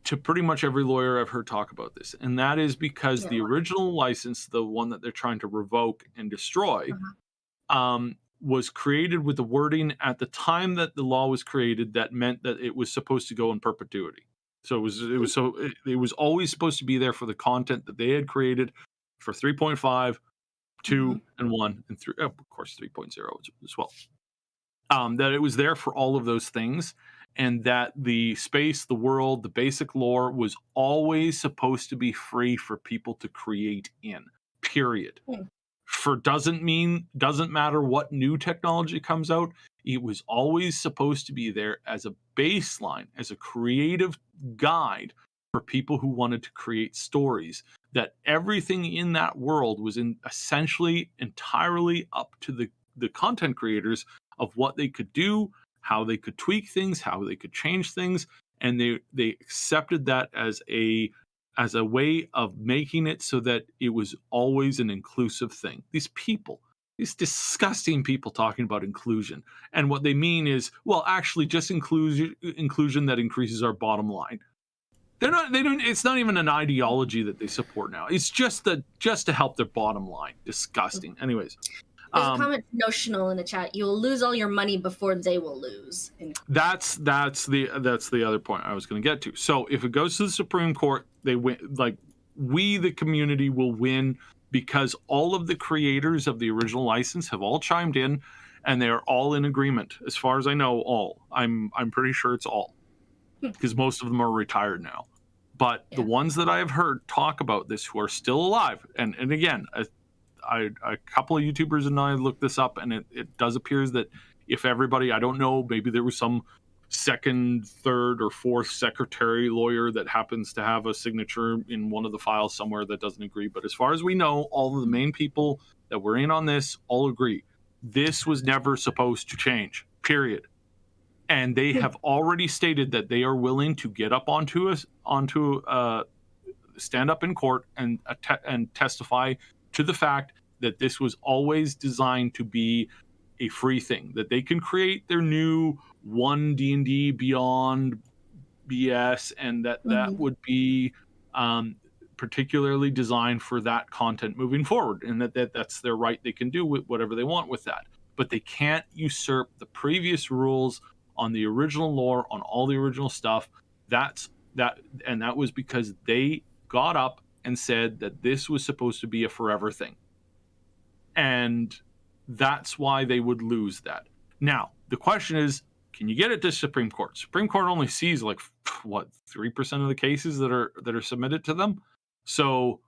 to pretty much every lawyer I've heard talk about this? And that is because the original license, the one that they're trying to revoke and destroy, was created with the wording at the time that the law was created that meant that it was supposed to go in perpetuity. So it was always supposed to be there for the content that they had created for 3.5, 2, and 1, and 3, of course 3.0 as well. That it was there for all of those things, and that the space, the world, the basic lore was always supposed to be free for people to create in. Period. Doesn't matter what new technology comes out. It was always supposed to be there as a baseline, as a creative guide for people who wanted to create stories. That everything in that world was essentially entirely up to the content creators of what they could do, how they could tweak things, how they could change things, and they accepted that as a way of making it so that it was always an inclusive thing. These disgusting people talking about inclusion, and what they mean is, well, actually just inclusion that increases our bottom line. It's not even an ideology that they support now. It's just to help their bottom line. Disgusting. Anyways, there's a comment notional in the chat. You will lose all your money before they will lose. That's the other point I was going to get to. So if it goes to the Supreme Court, they win. Like, we, the community, will win, because all of the creators of the original license have all chimed in, and they are all in agreement. As far as I know, all. I'm pretty sure it's all, because most of them are retired now. But the ones that I have heard talk about this who are still alive, and again, a couple of YouTubers and I looked this up, and it does appear that if everybody, I don't know, maybe there was some second, third, or fourth secretary lawyer that happens to have a signature in one of the files somewhere that doesn't agree. But as far as we know, all of the main people that were in on this all agree. This was never supposed to change, period. And they have already stated that they are willing to get up onto stand up in court and testify to the fact that this was always designed to be a free thing, that they can create their new one D&D Beyond BS, and that would be particularly designed for that content moving forward, and that's their right. They can do whatever they want with that, but they can't usurp the previous rules on the original lore, on all the original stuff. That was because they got up and said that this was supposed to be a forever thing. And that's why they would lose that. Now, the question is, can you get it to Supreme Court? Supreme Court only sees 3% of the cases that are submitted to them. So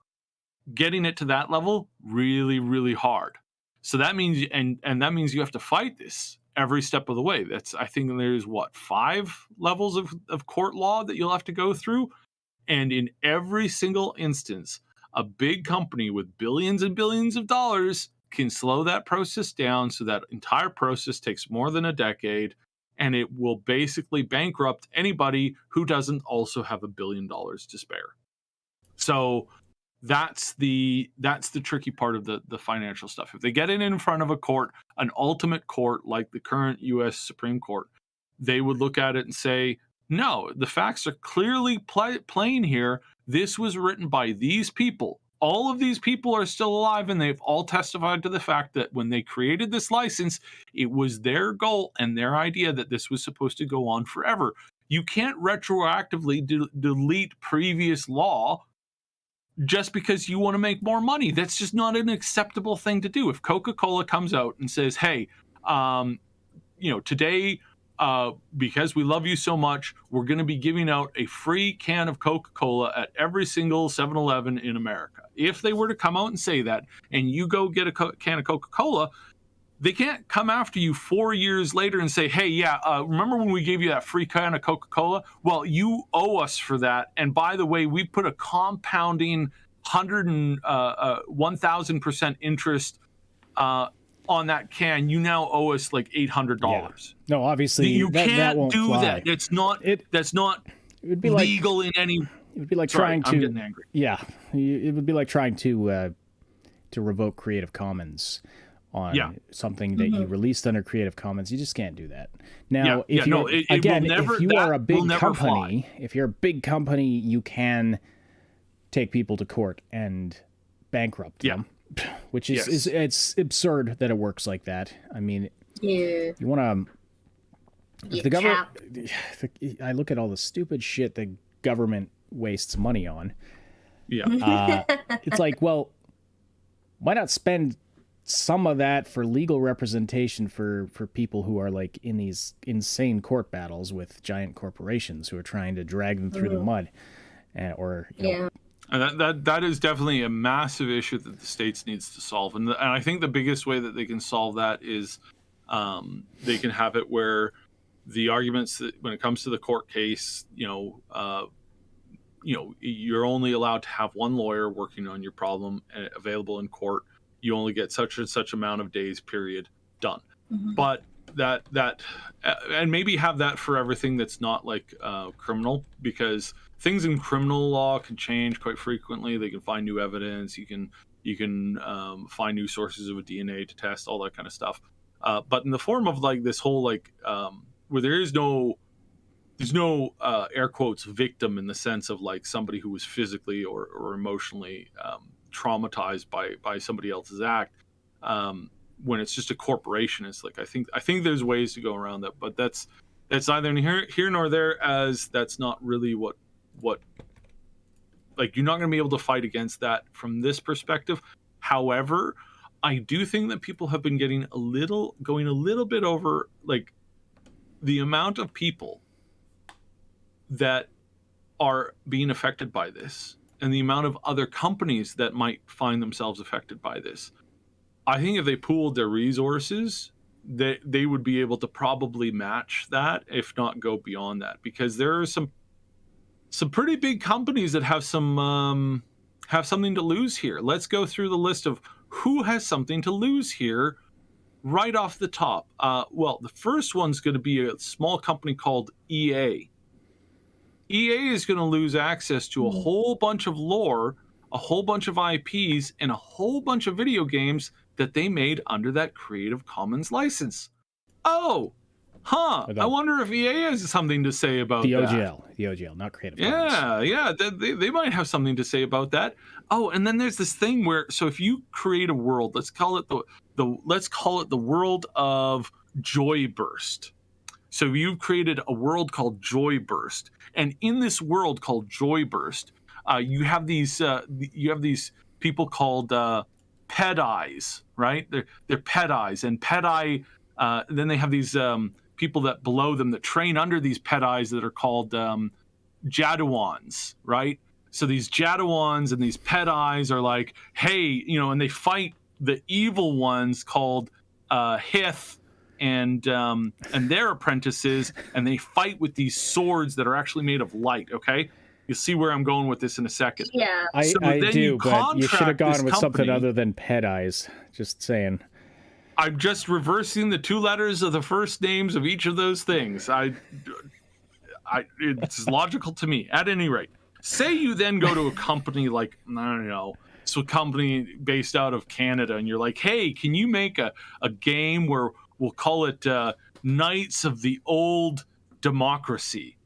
getting it to that level, really, really hard. So that means, and that means you have to fight this every step of the way. I think there's 5 levels of court law that you'll have to go through. And in every single instance, a big company with billions and billions of dollars can slow that process down so that entire process takes more than a decade, and it will basically bankrupt anybody who doesn't also have $1 billion to spare. So that's the tricky part of the financial stuff. If they get it in front of a court, an ultimate court like the current U.S. Supreme Court, they would look at it and say, no, the facts are clearly plain here. This was written by these people. All of these people are still alive, and they've all testified to the fact that when they created this license, it was their goal and their idea that this was supposed to go on forever. You can't retroactively delete previous law just because you want to make more money. That's just not an acceptable thing to do. If Coca-Cola comes out and says, hey, today, because we love you so much, we're going to be giving out a free can of Coca-Cola at every single 7-Eleven in America. If they were to come out and say that, and you go get a can of Coca-Cola, they can't come after you 4 years later and say, hey, remember when we gave you that free can of Coca-Cola? Well, you owe us for that. And by the way, we put a compounding 1,000% interest on that can. You now owe us like $800. Yeah. No, obviously you can't that won't do fly. that. That's not it would be legal in any. It would be like Sorry, trying to. I'm getting angry. Yeah, it would be like trying to revoke Creative Commons on something that you released under Creative Commons. You just can't do that. Now, if you are a big company, if you're a big company, you can take people to court and bankrupt them. Which is it's absurd that it works like that. I mean, you want to. The government. I look at all the stupid shit the government wastes money on. Yeah. It's like, well, why not spend some of that for legal representation for people who are like in these insane court battles with giant corporations who are trying to drag them through the mud, and that is definitely a massive issue that the states needs to solve, and I think the biggest way that they can solve that is they can have it where the arguments that when it comes to the court case, you're only allowed to have one lawyer working on your problem available in court. You only get such and such amount of days, period, done. But that and maybe have that for everything that's not like criminal, because things in criminal law can change quite frequently. They can find new evidence. You can find new sources of a DNA to test, all that kind of stuff. But in the form of like this whole where there's no air quotes victim in the sense of like somebody who was physically or emotionally traumatized by somebody else's act. When it's just a corporation, it's like I think there's ways to go around that, but that's neither here nor there, as that's not really what like you're not going to be able to fight against that from this perspective. However, I do think that people have been going a little bit over like the amount of people that are being affected by this and the amount of other companies that might find themselves affected by this. I think if they pooled their resources, they would be able to probably match that, if not go beyond that, because there are some pretty big companies that have something to lose here. Let's go through the list of who has something to lose here right off the top. Well, the first one's going to be a small company called EA. EA is going to lose access to a whole bunch of lore, a whole bunch of IPs, and a whole bunch of video games that they made under that Creative Commons license. I wonder if EA has something to say about the that. The OGL, not Creative Commons. Yeah, they might have something to say about that. Oh, and then there's this thing where, so if you create a world, let's call it the world of Joyburst. So you've created a world called Joyburst, and in this world called Joyburst, you have these people called pet eyes, right? They're pet eyes, and pet eye. Then they have these people that below them that train under these pet eyes that are called Jadawans, right? So these Jadawans and these pet eyes are like, hey, and they fight the evil ones called Hith and their apprentices, and they fight with these swords that are actually made of light. Okay, You'll see where I'm going with this in a second. Yeah. I do, but you should have gone with something other than pet eyes. Just saying. I'm just reversing the 2 letters of the first names of each of those things. It's logical to me. At any rate, say you then go to a company like, I don't know, so a company based out of Canada, and you're like, hey, can you make a game where we'll call it Knights of the Old Democracy?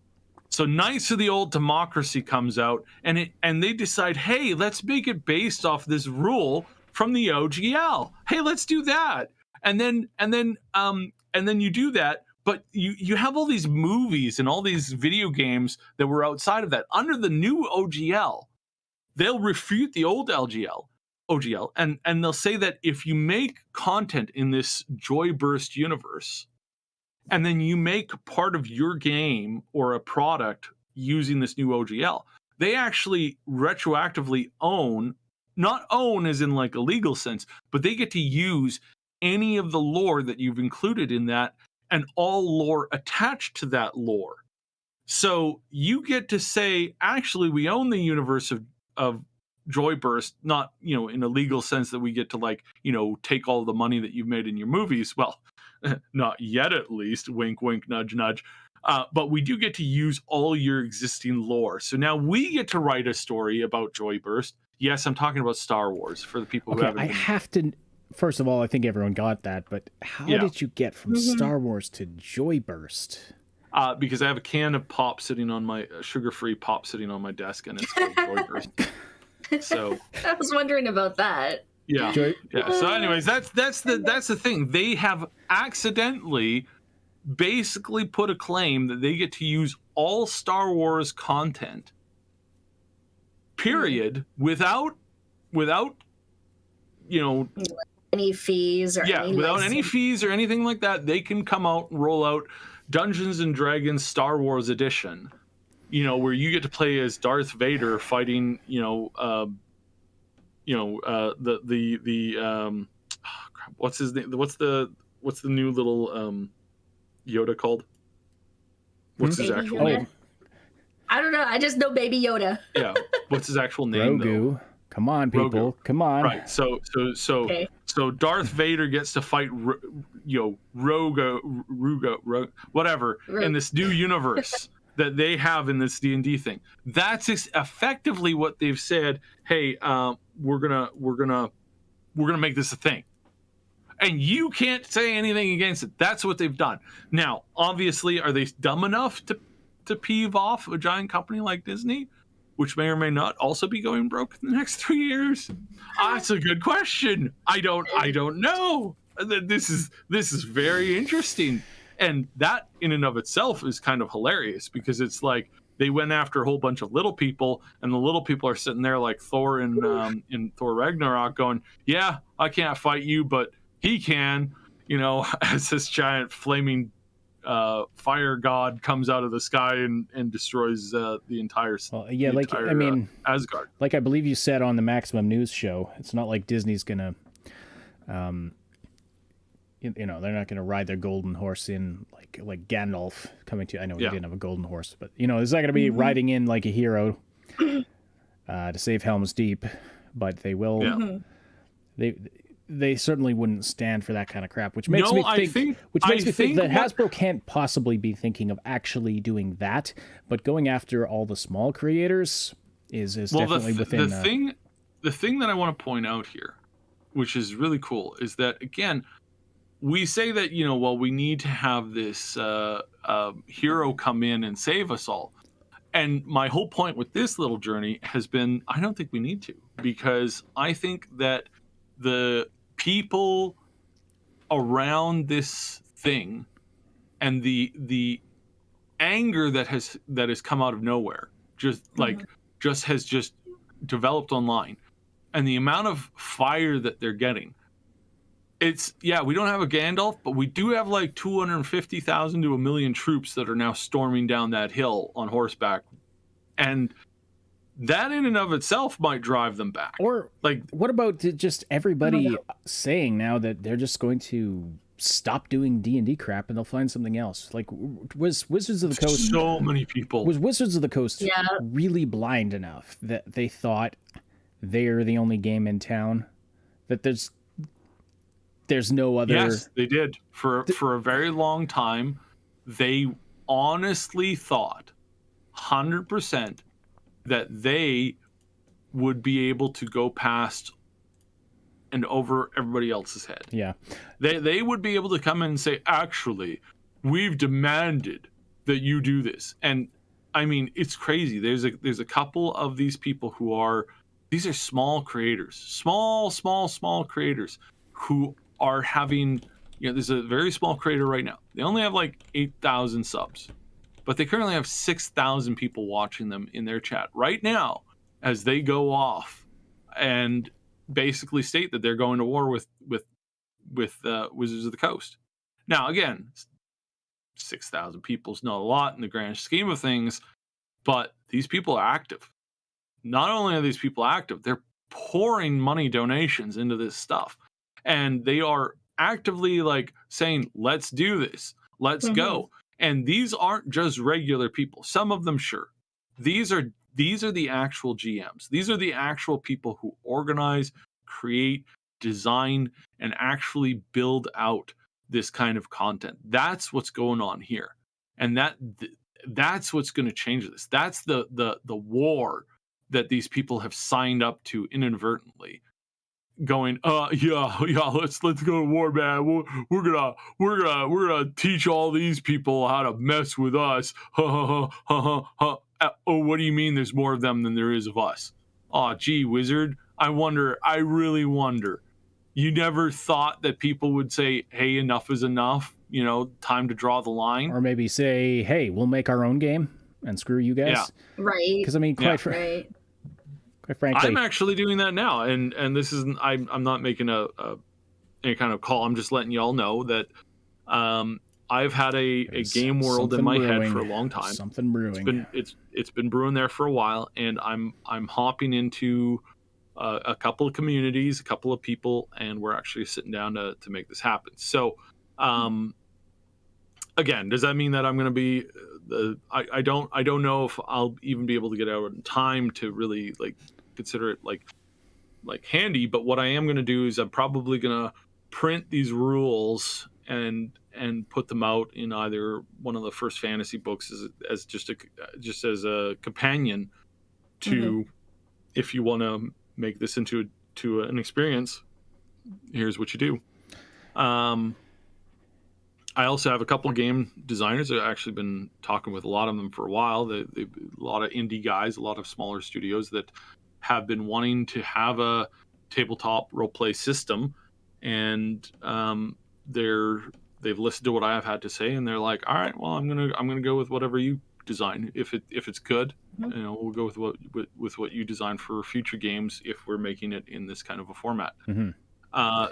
So Knights of the Old Democracy comes out, and they decide, hey, let's make it based off this rule from the OGL. Hey, let's do that. And then you do that, but you have all these movies and all these video games that were outside of that. Under the new OGL, they'll refute the old OGL, and they'll say that if you make content in this Joyburst universe, and then you make part of your game or a product using this new OGL, they actually retroactively own, not own as in like a legal sense, but they get to use any of the lore that you've included in that and all lore attached to that lore. So you get to say, actually, we own the universe of Joyburst, not, in a legal sense that we get to take all the money that you've made in your movies. Well, not yet, at least. Wink, wink, nudge, nudge. But we do get to use all your existing lore. So now we get to write a story about Joyburst. Yes, I'm talking about Star Wars for the people who haven't. I have to. First of all, I think everyone got that, but how did you get from Star Wars to Joyburst? Because I have a can of pop sitting on my sugar-free pop sitting on my desk, and it's called Joyburst. So I was wondering about that. Yeah. Yeah. So, anyways, that's the thing. They have accidentally basically put a claim that they get to use all Star Wars content. Period. Without any fees or without any fees or anything like that. They can come out and roll out Dungeons and Dragons Star Wars Edition, where you get to play as Darth Vader fighting, what's his name? What's the new little Yoda called? What's his actual name? I don't know. I just know Baby Yoda. Yeah. What's his actual name? Grogu. Though? Come on, people. Grogu. Come on. Right. So Darth Vader gets to fight, Rogo, whatever, in this new universe that they have in this D&D thing. That's effectively what they've said. Hey, we're gonna make this a thing, and you can't say anything against it. That's what they've done. Now, obviously, are they dumb enough to peeve off a giant company like Disney, which may or may not also be going broke in the next 3 years? That's a good question. I don't know. This is very interesting, and that in and of itself is kind of hilarious, because it's like they went after a whole bunch of little people, and the little people are sitting there like Thor in Thor Ragnarok going, yeah, I can't fight you, but he can, as this giant flaming fire god comes out of the sky and destroys the entire Asgard. Like I believe you said on the Maximum News show, it's not like Disney's gonna they're not gonna ride their golden horse in like Gandalf coming to. I know he didn't have a golden horse, but it's not gonna be riding in like a hero to save Helm's Deep, but they will. They certainly wouldn't stand for that kind of crap, which makes me think that Hasbro can't possibly be thinking of actually doing that, but going after all the small creators is definitely within. The thing that I want to point out here, which is really cool, is that again, we say that we need to have this hero come in and save us all, and my whole point with this little journey has been, I don't think we need to, because I think that the people around this thing and the anger that has come out of nowhere just has developed online, and the amount of fire that they're getting, it's we don't have a Gandalf, but we do have like 250,000 to 1 million troops that are now storming down that hill on horseback, and that in and of itself might drive them back. Or what about just everybody saying now that they're just going to stop doing D&D crap and they'll find something else. Like, was Wizards of the Coast... So many people. Was Wizards of the Coast really blind enough that they thought they're the only game in town? That there's no other... Yes, they did. For a very long time, they honestly thought 100% that they would be able to go past and over everybody else's head. Yeah. They would be able to come in and say, actually, we've demanded that you do this. And I mean, it's crazy. There's a couple of these people these are small creators, small creators who are having, there's a very small creator right now. They only have like 8,000 subs, but they currently have 6,000 people watching them in their chat right now as they go off and basically state that they're going to war with Wizards of the Coast. Now, again, 6,000 people is not a lot in the grand scheme of things, but these people are active. Not only are these people active, they're pouring money donations into this stuff. And they are actively like saying, let's do this. Let's go. And these aren't just regular people. Some of them, sure. These are the actual GMs. These are the actual people who organize, create, design, and actually build out this kind of content. That's what's going on here. And that's what's going to change this. That's the war that these people have signed up to inadvertently. Going, let's go to war, man. We're gonna teach all these people how to mess with us. Oh, what do you mean there's more of them than there is of us? Oh, gee, Wizard. I really wonder. You never thought that people would say, hey, enough is enough, time to draw the line? Or maybe say, hey, we'll make our own game and screw you guys. Yeah. Right. Because, I mean, quite frankly... I'm actually doing that now, and this isn't... I'm not making any kind of call. I'm just letting y'all know that I've had a game world in my head for a long time. Something brewing. It's been brewing there for a while, and I'm hopping into a couple of communities, a couple of people, and we're actually sitting down to make this happen. So, again, does that mean that I'm going to be I don't know if I'll even be able to get out in time to really consider it like handy, but what I am going to do is I'm probably going to print these rules and put them out in either one of the first fantasy books as just as a companion to, if you want to make this into an experience, here's what you do. I also have a couple of game designers. I've actually been talking with a lot of them for a while. A lot of indie guys, a lot of smaller studios that have been wanting to have a tabletop role play system, and they've listened to what I've had to say, and they're like, all right, well, I'm gonna go with whatever you design. If it's good, we'll go with what you design for future games if we're making it in this kind of a format.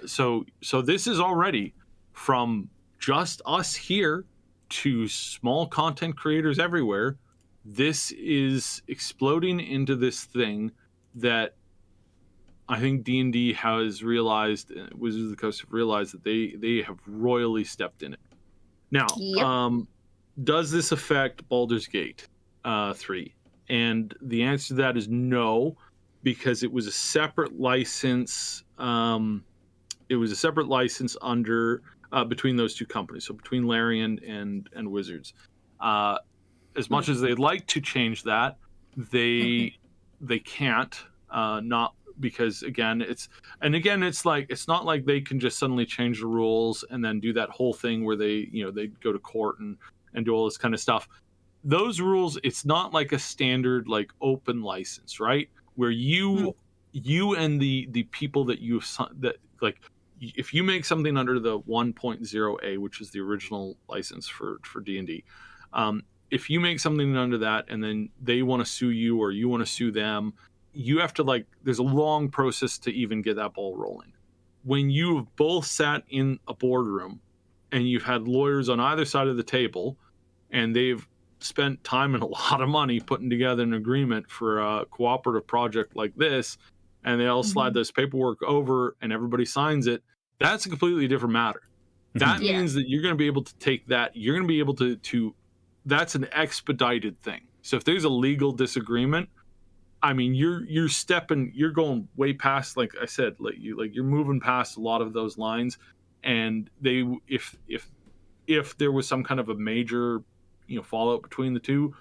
So this is already from just us here to small content creators everywhere. This is exploding into this thing that I think D&D has realized, Wizards of the Coast have realized that they have royally stepped in it. Now, does this affect Baldur's Gate 3? And the answer to that is no, because it was a separate license. It was a separate license under between those two companies, so between Larian and Wizards. As much as they'd like to change that, they can't. Not because it's not like they can just suddenly change the rules and then do that whole thing where they go to court and do all this kind of stuff. Those rules, it's not like a standard like open license, right? Where you and the people that if you make something under the 1.0A, which is the original license for D&D, if you make something under that and then they want to sue you or you want to sue them, you have to there's a long process to even get that ball rolling. When you've both sat in a boardroom and you've had lawyers on either side of the table and they've spent time and a lot of money putting together an agreement for a cooperative project like this, and they all slide this paperwork over and everybody signs it, that's a completely different matter. That means that you're going to be able to take that. You're going to be able to that's an expedited thing. So if there's a legal disagreement, I mean, you're going way past, like I said, you're moving past a lot of those lines. And if there was some kind of a major, fallout between the two,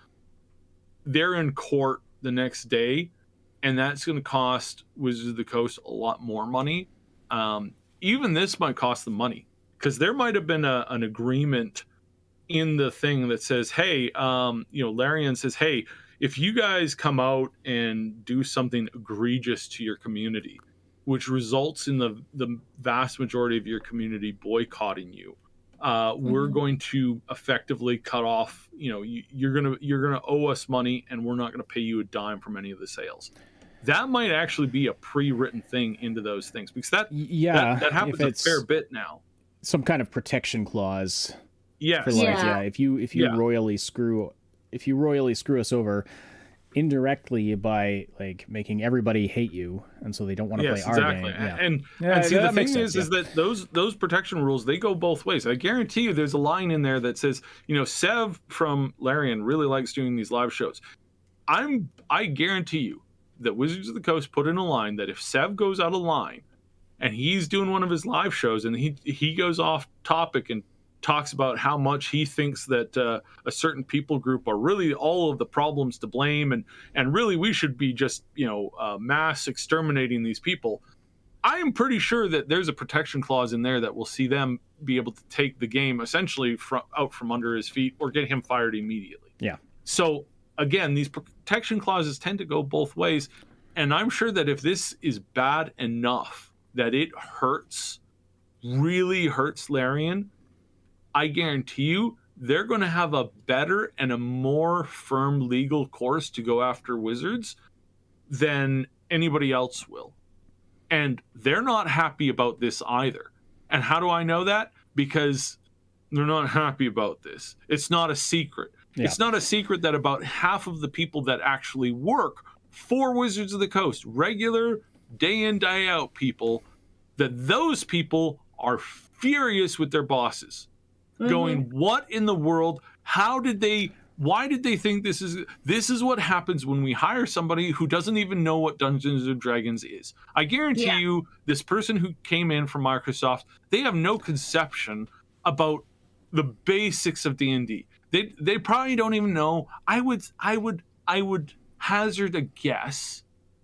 they're in court the next day, and that's going to cost Wizards of the Coast a lot more money. Even this might cost them money, because there might have been an agreement in the thing that says, hey, Larian says, hey, if you guys come out and do something egregious to your community, which results in the vast majority of your community boycotting you, we're going to effectively cut off, you're gonna owe us money, and we're not going to pay you a dime from any of the sales. That might actually be a pre-written thing into those things, because that happens a fair bit now. Some kind of protection clause. Yes. For if you royally screw us over indirectly by like making everybody hate you, and so they don't want to play our game. Yeah. And see, the thing is that those protection rules, they go both ways. I guarantee you there's a line in there that says, Sev from Larian really likes doing these live shows. I guarantee you that Wizards of the Coast put in a line that if Sev goes out of line and he's doing one of his live shows and he goes off topic and talks about how much he thinks that a certain people group are really all of the problems to blame, and really we should be just mass exterminating these people, I am pretty sure that there's a protection clause in there that will see them be able to take the game essentially out from under his feet or get him fired immediately. Yeah. So again, these protection clauses tend to go both ways, and I'm sure that if this is bad enough that it really hurts Larian, I guarantee you they're going to have a better and a more firm legal course to go after Wizards than anybody else will. And they're not happy about this either. And how do I know that? Because they're not happy about this. It's not a secret. Yeah. It's not a secret that about half of the people that actually work for Wizards of the Coast, regular day in, day out people, that those people are furious with their bosses. Going, what in the world? Why did they think this is what happens when we hire somebody who doesn't even know what Dungeons and Dragons is? I guarantee you this person who came in from Microsoft, they have no conception about the basics of D&D. They probably don't even know. I would hazard a guess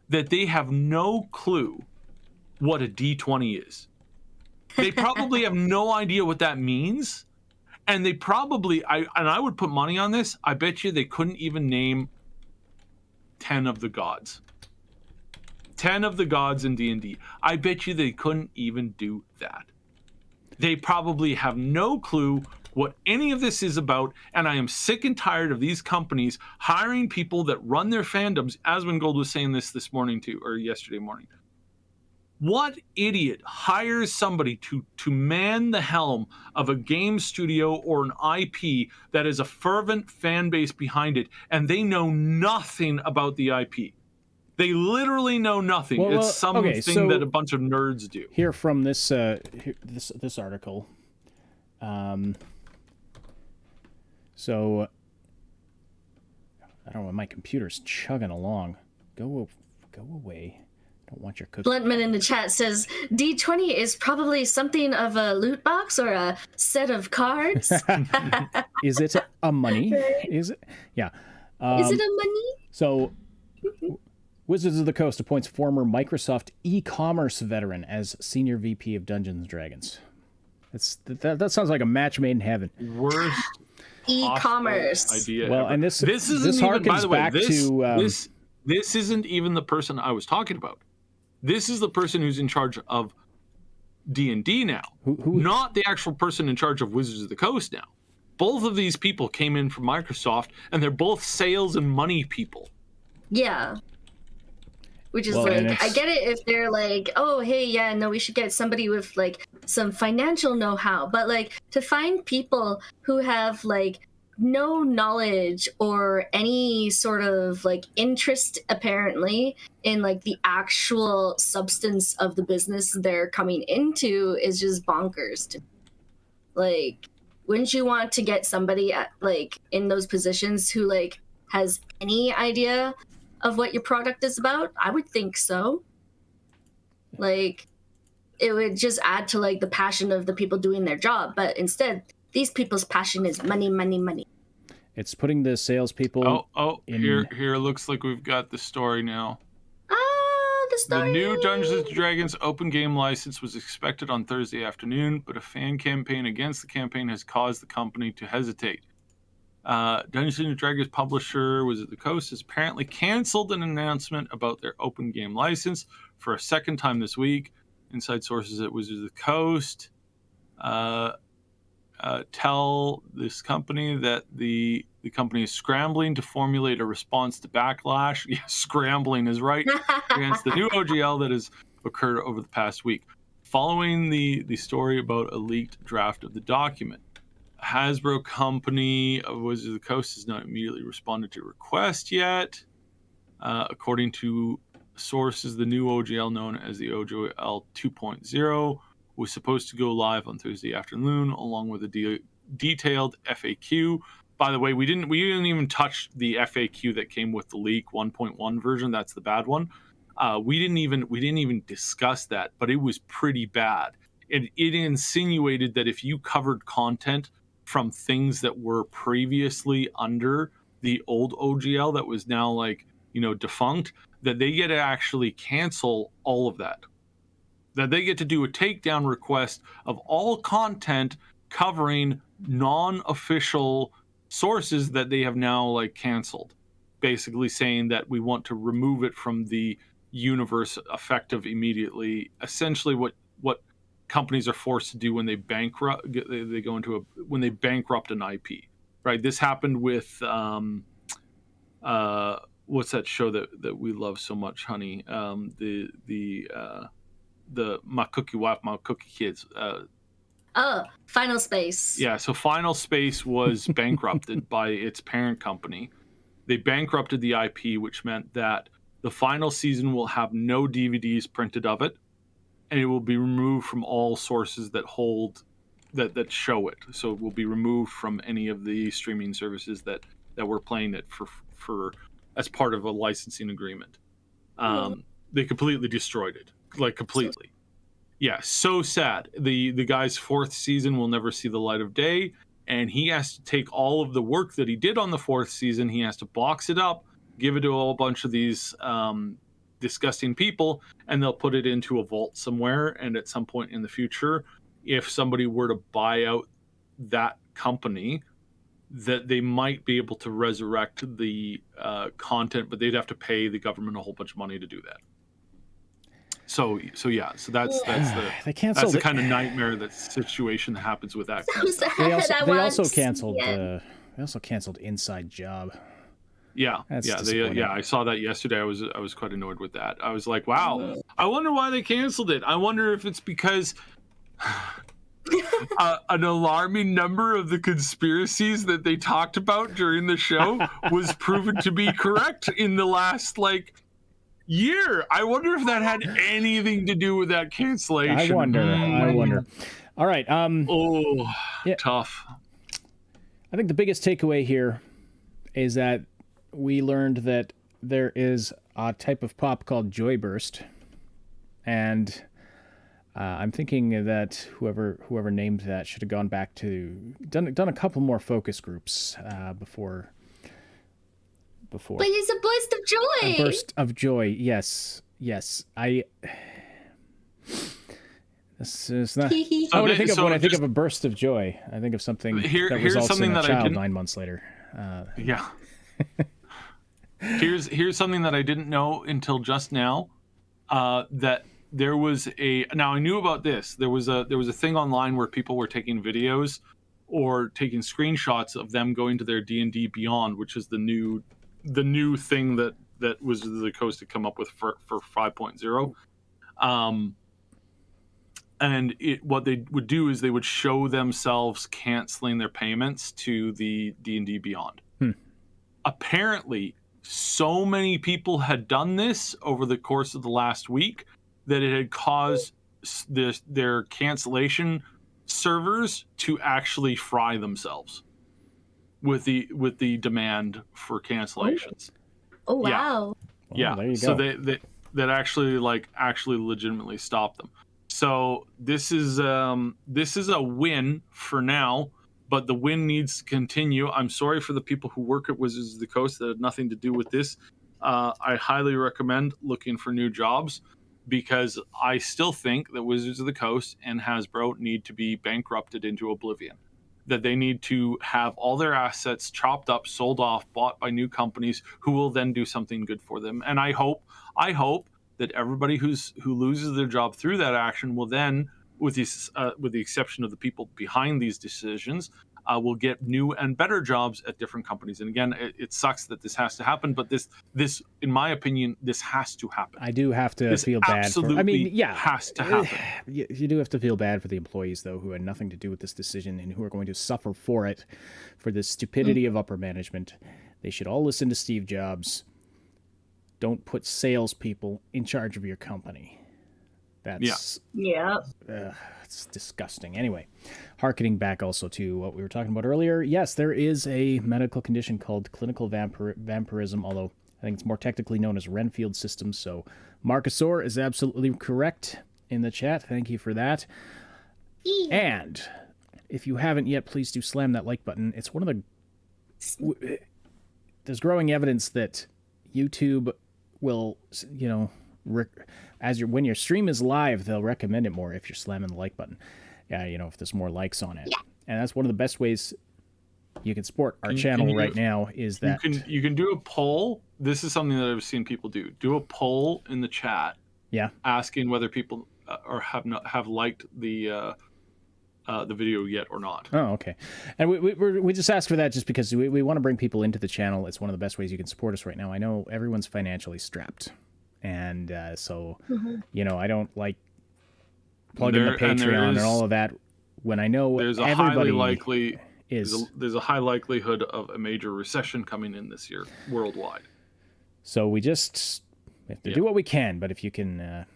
that they have no clue what a D20 is. They probably have no idea what that means. And they probably, I would put money on this, I bet you they couldn't even name 10 of the gods. 10 of the gods in D&D. I bet you they couldn't even do that. They probably have no clue what any of this is about, and I am sick and tired of these companies hiring people that run their fandoms. Asmongold was saying this morning too, or yesterday morning. What idiot hires somebody to man the helm of a game studio or an IP that has a fervent fan base behind it, and they know nothing about the IP? They literally know nothing. It's something that a bunch of nerds do. Here from this this article. So I don't know. My computer's chugging along. Go away. Don't want your cookie. Bluntman in the chat says D20 is probably something of a loot box or a set of cards. Is it a money? Is it? Yeah. Is it a money? So, Wizards of the Coast appoints former Microsoft e-commerce veteran as senior VP of Dungeons and Dragons. That sounds like a match made in heaven. Worst e-commerce idea. Well, ever. And this isn't harkens even, by the way, back to this isn't even the person I was talking about. This is the person who's in charge of D&D now, not the actual person in charge of Wizards of the Coast now. Both of these people came in from Microsoft, and they're both sales and money people. Yeah. Which is I get it if they're like, oh, hey, yeah, no, we should get somebody with like some financial know-how. But like to find people who have like no knowledge or any sort of like interest apparently in like the actual substance of the business they're coming into is just bonkers to me. Like, wouldn't you want to get somebody at, like, in those positions who, like, has any idea of what your product is about? I would think so. Like, it would just add to, like, the passion of the people doing their job. But instead, these people's passion is money, money, money. It's putting the salespeople. Here looks like we've got the story now. The story. The new Dungeons & Dragons open game license was expected on Thursday afternoon, but a fan campaign against the campaign has caused the company to hesitate. Dungeons & Dragons publisher Wizards of the Coast has apparently canceled an announcement about their open game license for a second time this week. Inside sources at Wizards of the Coast tell this company that the company is scrambling to formulate a response to backlash. Yeah, scrambling is right. Against the new OGL that has occurred over the past week. Following the story about a leaked draft of the document, Hasbro company of Wizards of the Coast has not immediately responded to request yet. According to sources, the new OGL, known as the OGL 2.0, was supposed to go live on Thursday afternoon, along with a detailed FAQ. By the way, we didn't even touch the FAQ that came with the leak 1.1 version. That's the bad one. We didn't even discuss that, but it was pretty bad. It insinuated that if you covered content from things that were previously under the old OGL that was now, like, defunct, that they get to actually cancel all of that. That they get to do a takedown request of all content covering non-official sources that they have now, like, canceled, basically saying that we want to remove it from the universe effective immediately. Essentially what companies are forced to do when they bankrupt, when they bankrupt an IP, right? This happened with what's that show that we love so much, honey? The My Cookie Wife, My Cookie Kids. Final Space. Yeah, so Final Space was bankrupted by its parent company. They bankrupted the IP, which meant that the final season will have no DVDs printed of it, and it will be removed from all sources that show it. So it will be removed from any of the streaming services that were playing it for as part of a licensing agreement. They completely destroyed it. Like, completely. Yeah, so sad. The guy's fourth season will never see the light of day, and he has to take all of the work that he did on the fourth season, he has to box it up, give it to a whole bunch of these disgusting people, and they'll put it into a vault somewhere. And at some point in the future, if somebody were to buy out that company, that they might be able to resurrect the content, but they'd have to pay the government a whole bunch of money to do that. So that's the kind of nightmare, that situation that happens with that. Kind of stuff. They also canceled Inside Job. Yeah, I saw that yesterday. I was quite annoyed with that. I was like, wow, I wonder why they canceled it. I wonder if it's because an alarming number of the conspiracies that they talked about during the show was proven to be correct in the last, like, year. I wonder if that had anything to do with that cancellation. I wonder. All right. Tough. I think the biggest takeaway here is that we learned that there is a type of pop called Joyburst, and I'm thinking that whoever named that should have gone back to done a couple more focus groups before. But it's a burst of joy. A burst of joy. Yes. This is not. When I think of a burst of joy, I think of something that results in a child 9 months later. Yeah. Here's something that I didn't know until just now. That there was now I knew about this. There was a thing online where people were taking videos or taking screenshots of them going to their D&D Beyond, which is the new thing that Wizards of the Coast had come up with for 5.0. And what they would do is they would show themselves canceling their payments to the D&D Beyond. Apparently, so many people had done this over the course of the last week that it had caused their cancellation servers to actually fry themselves with the demand for cancellations. Oh wow. Yeah. There you So go. that actually legitimately stop them. So this is a win for now, but the win needs to continue. I'm sorry for the people who work at Wizards of the Coast that had nothing to do with this. I highly recommend looking for new jobs, because I still think that Wizards of the Coast and Hasbro need to be bankrupted into oblivion. That they need to have all their assets chopped up, sold off, bought by new companies who will then do something good for them. And I hope that everybody who loses their job through that action will then, with the exception of the people behind these decisions, will get new and better jobs at different companies. And again, it sucks that this has to happen, but this, in my opinion, this has to happen. I do have to feel bad for. I mean, yeah, has to happen. You do have to feel bad for the employees, though, who had nothing to do with this decision and who are going to suffer for it, for the stupidity of upper management. They should all listen to Steve Jobs. Don't put salespeople in charge of your company. That's it's disgusting. Anyway, harkening back also to what we were talking about earlier, yes, there is a medical condition called clinical vampirism, although I think it's more technically known as Renfield syndrome. So Marcusor is absolutely correct in the chat. Thank you for that. And if you haven't yet, please do slam that like button. It's one of the... There's growing evidence that YouTube will, when your stream is live, they'll recommend it more if you're slamming the like button. Yeah, if there's more likes on it. Yeah. And that's one of the best ways you can support our channel right now is that you can do a poll. This is something that I've seen people do. Do a poll in the chat. Yeah. Asking whether people have liked the video yet or not. Oh, okay. And we just ask for that just because we want to bring people into the channel. It's one of the best ways you can support us right now. I know everyone's financially strapped. And so, I don't like plugging the Patreon and all of that when I know there's a high likelihood of a major recession coming in this year worldwide. So we just have to do what we can. But if you can,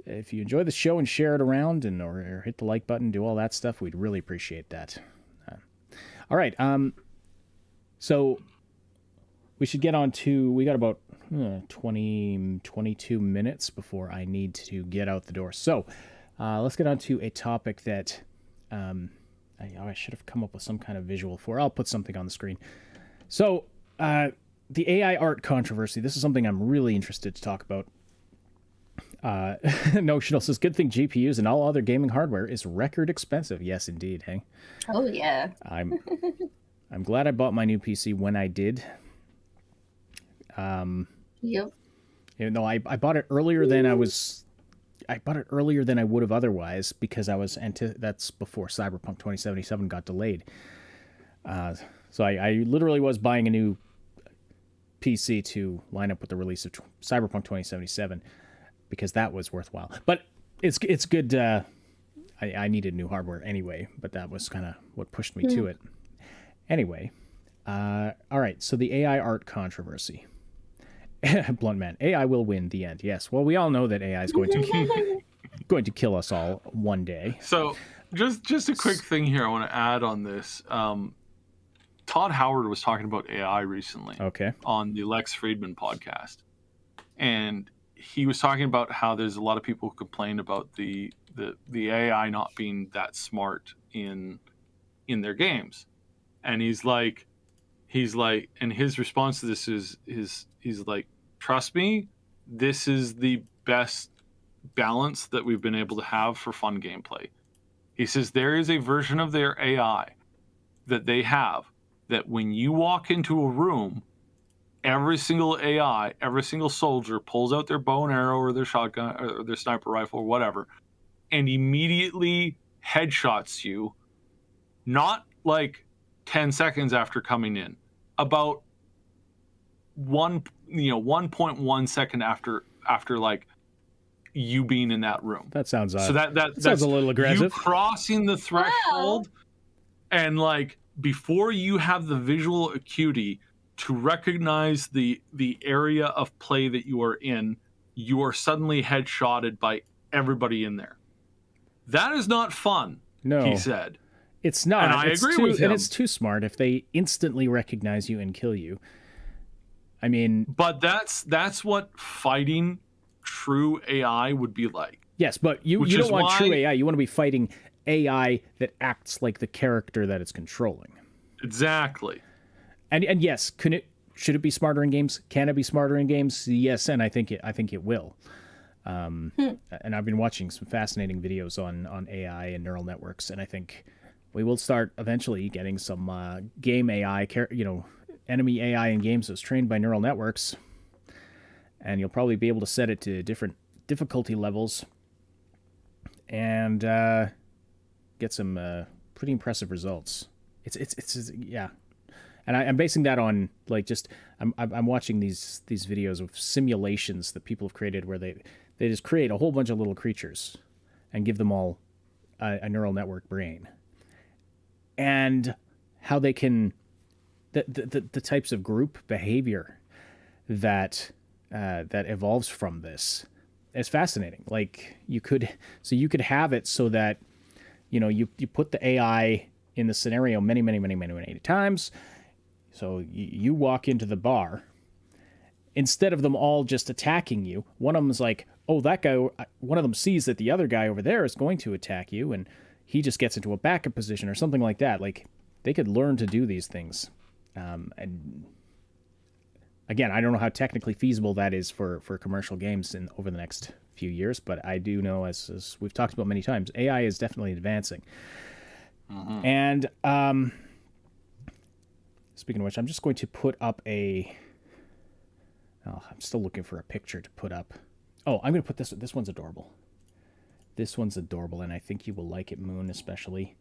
if you enjoy the show and share it around or hit the like button, do all that stuff, we'd really appreciate that. All right. So we should get on to, we got about 22 minutes before I need to get out the door. So let's get on to a topic that I should have come up with some kind of visual for. I'll put something on the screen. So the AI art controversy, this is something I'm really interested to talk about. Notional says, good thing GPUs and all other gaming hardware is record expensive. Yes, indeed. Hey. Oh, yeah. I'm glad I bought my new PC when I did. Yep. Even though I bought it earlier than I would have otherwise because that's before Cyberpunk 2077 got delayed. So I literally was buying a new PC to line up with the release of Cyberpunk 2077 because that was worthwhile. But it's good. I needed new hardware anyway, but that was kind of what pushed me to it. Anyway, all right. So the AI art controversy. Blunt man, AI will win. The end. Yes. Well, we all know that AI is going to kill us all one day. So, just a quick thing here I want to add on this. Todd Howard was talking about AI recently. Okay. On the Lex Friedman podcast, and he was talking about how there's a lot of people who complain about the AI not being that smart in their games, and he's like, and his response to this is he's like, trust me, this is the best balance that we've been able to have for fun gameplay. He says there is a version of their AI that they have that when you walk into a room, every single AI, every single soldier pulls out their bow and arrow or their shotgun or their sniper rifle or whatever, and immediately headshots you, not like 10 seconds after coming in, about 1.1 second after like you being in that room. That sounds so that sounds a little aggressive. You crossing the threshold, and like before you have the visual acuity to recognize the area of play that you are in, you are suddenly headshotted by everybody in there. That is not fun. No. He said. It's not. And I agree with him. And it's too smart if they instantly recognize you and kill you. I mean... But that's what fighting true AI would be like. Yes, but you don't want true AI. You want to be fighting AI that acts like the character that it's controlling. Exactly. And yes, should it be smarter in games? Can it be smarter in games? Yes, and I think it will. And I've been watching some fascinating videos on AI and neural networks, and I think we will start eventually getting some game AI, enemy AI in games that's trained by neural networks, and you'll probably be able to set it to different difficulty levels and get some pretty impressive results. It's yeah. And I'm basing that on I'm watching these videos of simulations that people have created where they just create a whole bunch of little creatures and give them all a neural network brain, and how they can the types of group behavior that evolves from this is fascinating. Like you could have it so that you put the AI in the scenario many times. So you walk into the bar, instead of them all just attacking you, one of them's like, oh, that guy, one of them sees that the other guy over there is going to attack you, and he just gets into a backup position or something like that. Like, they could learn to do these things. And again, I don't know how technically feasible that is for commercial games over the next few years, but I do know, as we've talked about many times, AI is definitely advancing. Mm-hmm. And speaking of which, I'm just going to put up I'm still looking for a picture to put up. Oh, I'm going to put this. This one's adorable. This one's adorable, and I think you will like it, Moon, especially.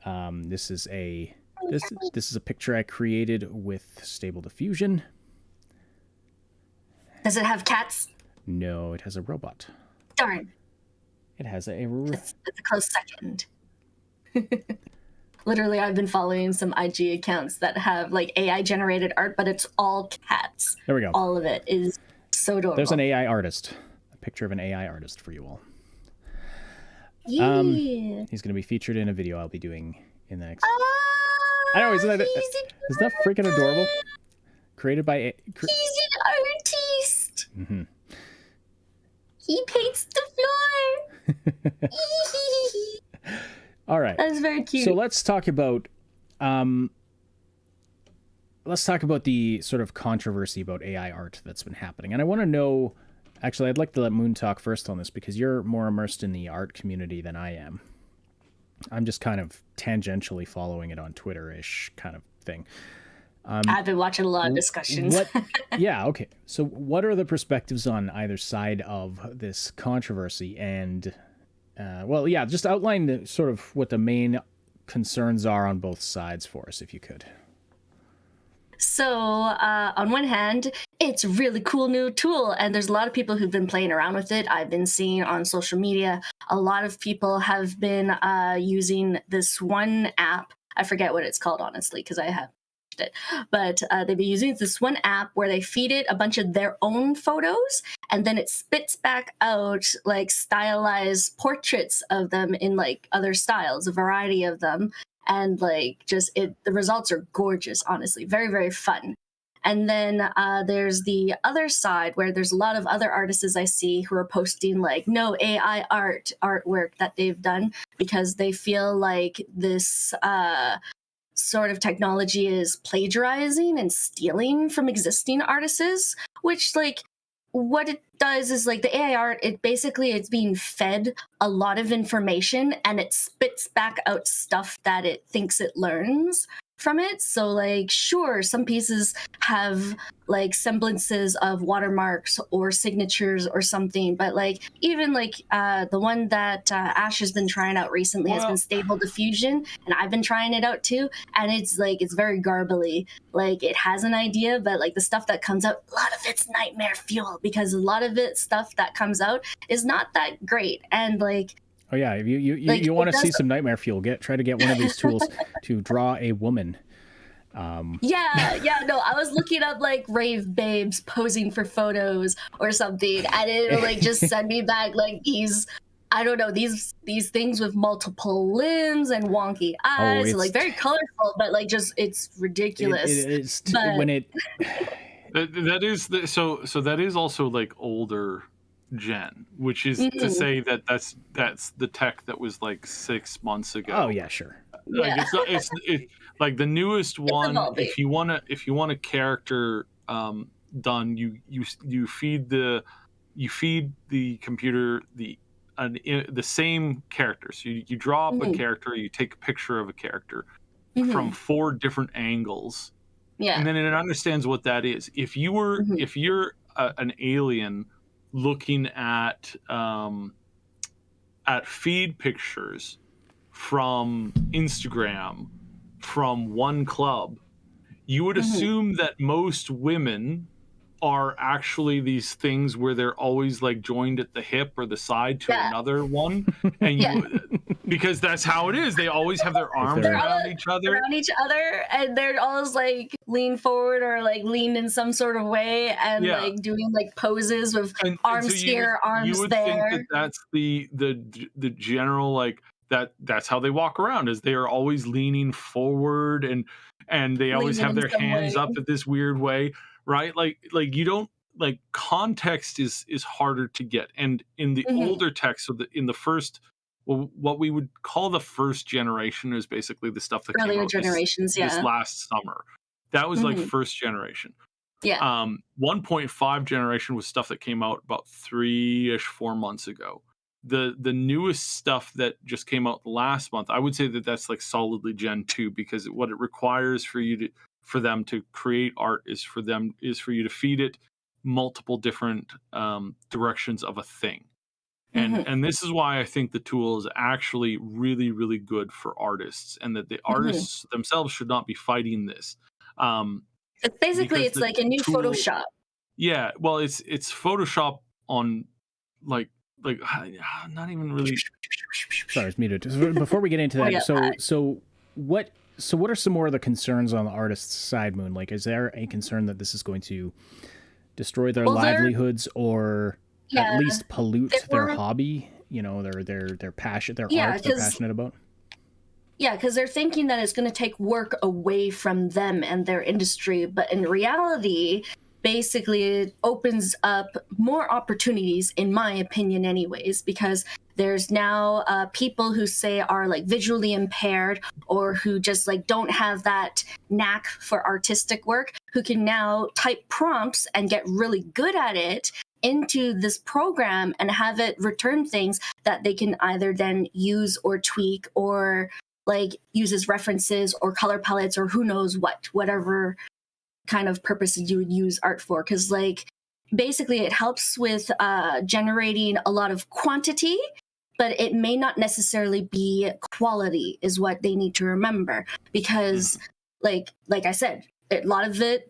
This is a picture I created with Stable Diffusion. Does it have cats? No, it has a robot. Darn. It has It's a close second. Literally, I've been following some IG accounts that have like AI generated art, but it's all cats. There we go. All of it is so adorable. There's an AI artist. A picture of an AI artist for you all. Yeah. He's going to be featured in a video I'll be doing in the next... I know, isn't that freaking adorable? Created by... He's an artist. Mm-hmm. He paints the floor. All right. That is very cute. So let's talk about the sort of controversy about AI art that's been happening. And I want to know, actually, I'd like to let Moon talk first on this because you're more immersed in the art community than I am. I'm just kind of tangentially following it on Twitter-ish kind of thing. I've been watching a lot of discussions. Yeah, okay. So what are the perspectives on either side of this controversy? And, just outline sort of what the main concerns are on both sides for us, if you could. So on one hand, it's a really cool new tool, and there's a lot of people who've been playing around with it. I've been seeing on social media, a lot of people have been using this one app. I forget what it's called, honestly, because I have it. But they've been using this one app where they feed it a bunch of their own photos, and then it spits back out like stylized portraits of them in like other styles, a variety of them. And like the results are gorgeous, honestly, very, very fun. And then there's the other side where there's a lot of other artists I see who are posting like no AI artwork that they've done because they feel like this sort of technology is plagiarizing and stealing from existing artists, which like what it does is like the AI art, it's being fed a lot of information and it spits back out stuff that it thinks it learns from it. So like, sure, some pieces have like semblances of watermarks or signatures or something, but like even like the one that Ash has been trying out recently has been Stable Diffusion, and I've been trying it out too, and it's like it's very garbly. Like it has an idea, but like the stuff that comes out, a lot of it's nightmare fuel because a lot of it stuff that comes out is not that great. And like, oh yeah, if you want to see some nightmare fuel, try to get one of these tools to draw a woman. No, I was looking up like rave babes posing for photos or something, and it'll like just send me back like these I don't know, these things with multiple limbs and wonky eyes, like very colorful, but like just it's ridiculous. When it that is so that is also like older gen, which is to say that that's the tech that was like 6 months ago. Oh yeah, sure. Like it's like the newest one. If you want a character done, you feed the computer the same character. So you draw up a character, you take a picture of a character from 4 different angles, and then it understands what that is. If you're an alien looking at feed pictures from Instagram from one club, you would assume that most women are actually these things where they're always like joined at the hip or the side to another one, and because that's how it is. They always have their arms around each other, and they're always like lean forward or like lean in some sort of way, and like doing like poses with arms here, arms you would there. Think that's the general like that's how they walk around, is they are always leaning forward and they always have their hands up at this weird way. Right, like you don't like context is harder to get, and in the older text, so in the first, what we would call the first generation is basically the stuff that earlier came out generations, this last summer. That was like first generation. 1.5 generation was stuff that came out about 4 months ago. The newest stuff that just came out last month, I would say that's like solidly Gen 2, because what it requires for them to create art is for you to feed it multiple different directions of a thing. And this is why I think the tool is actually really, really good for artists, and that the artists themselves should not be fighting this. It's basically, it's like a new Photoshop. Yeah, well, it's Photoshop on like not even really. Sorry, it's muted. Before we get into that, so what are some more of the concerns on the artist's side, Moon? Like, is there a concern that this is going to destroy their livelihoods, or at least pollute their hobby? You know, their passion, their art they're passionate about. Yeah, because they're thinking that it's going to take work away from them and their industry, but in reality, basically, it opens up more opportunities, in my opinion, anyways, because there's now people who say are like visually impaired, or who just like don't have that knack for artistic work, who can now type prompts and get really good at it into this program and have it return things that they can either then use or tweak, or like use as references or color palettes, or who knows whatever kind of purposes you would use art for. Because like basically it helps with generating a lot of quantity, but it may not necessarily be quality, is what they need to remember. Because like I said, a lot of the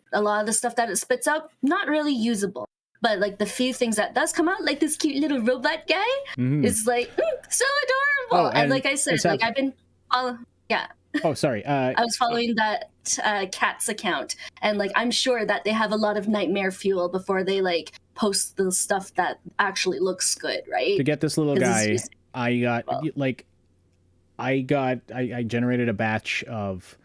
stuff that it spits out, not really usable. But like the few things that does come out, like this cute little robot guy, is like so adorable. And like I said, like I've been, Oh, sorry. I was following that cat's account, and like I'm sure that they have a lot of nightmare fuel before they like post the stuff that actually looks good, right? To get this little guy, I generated a batch of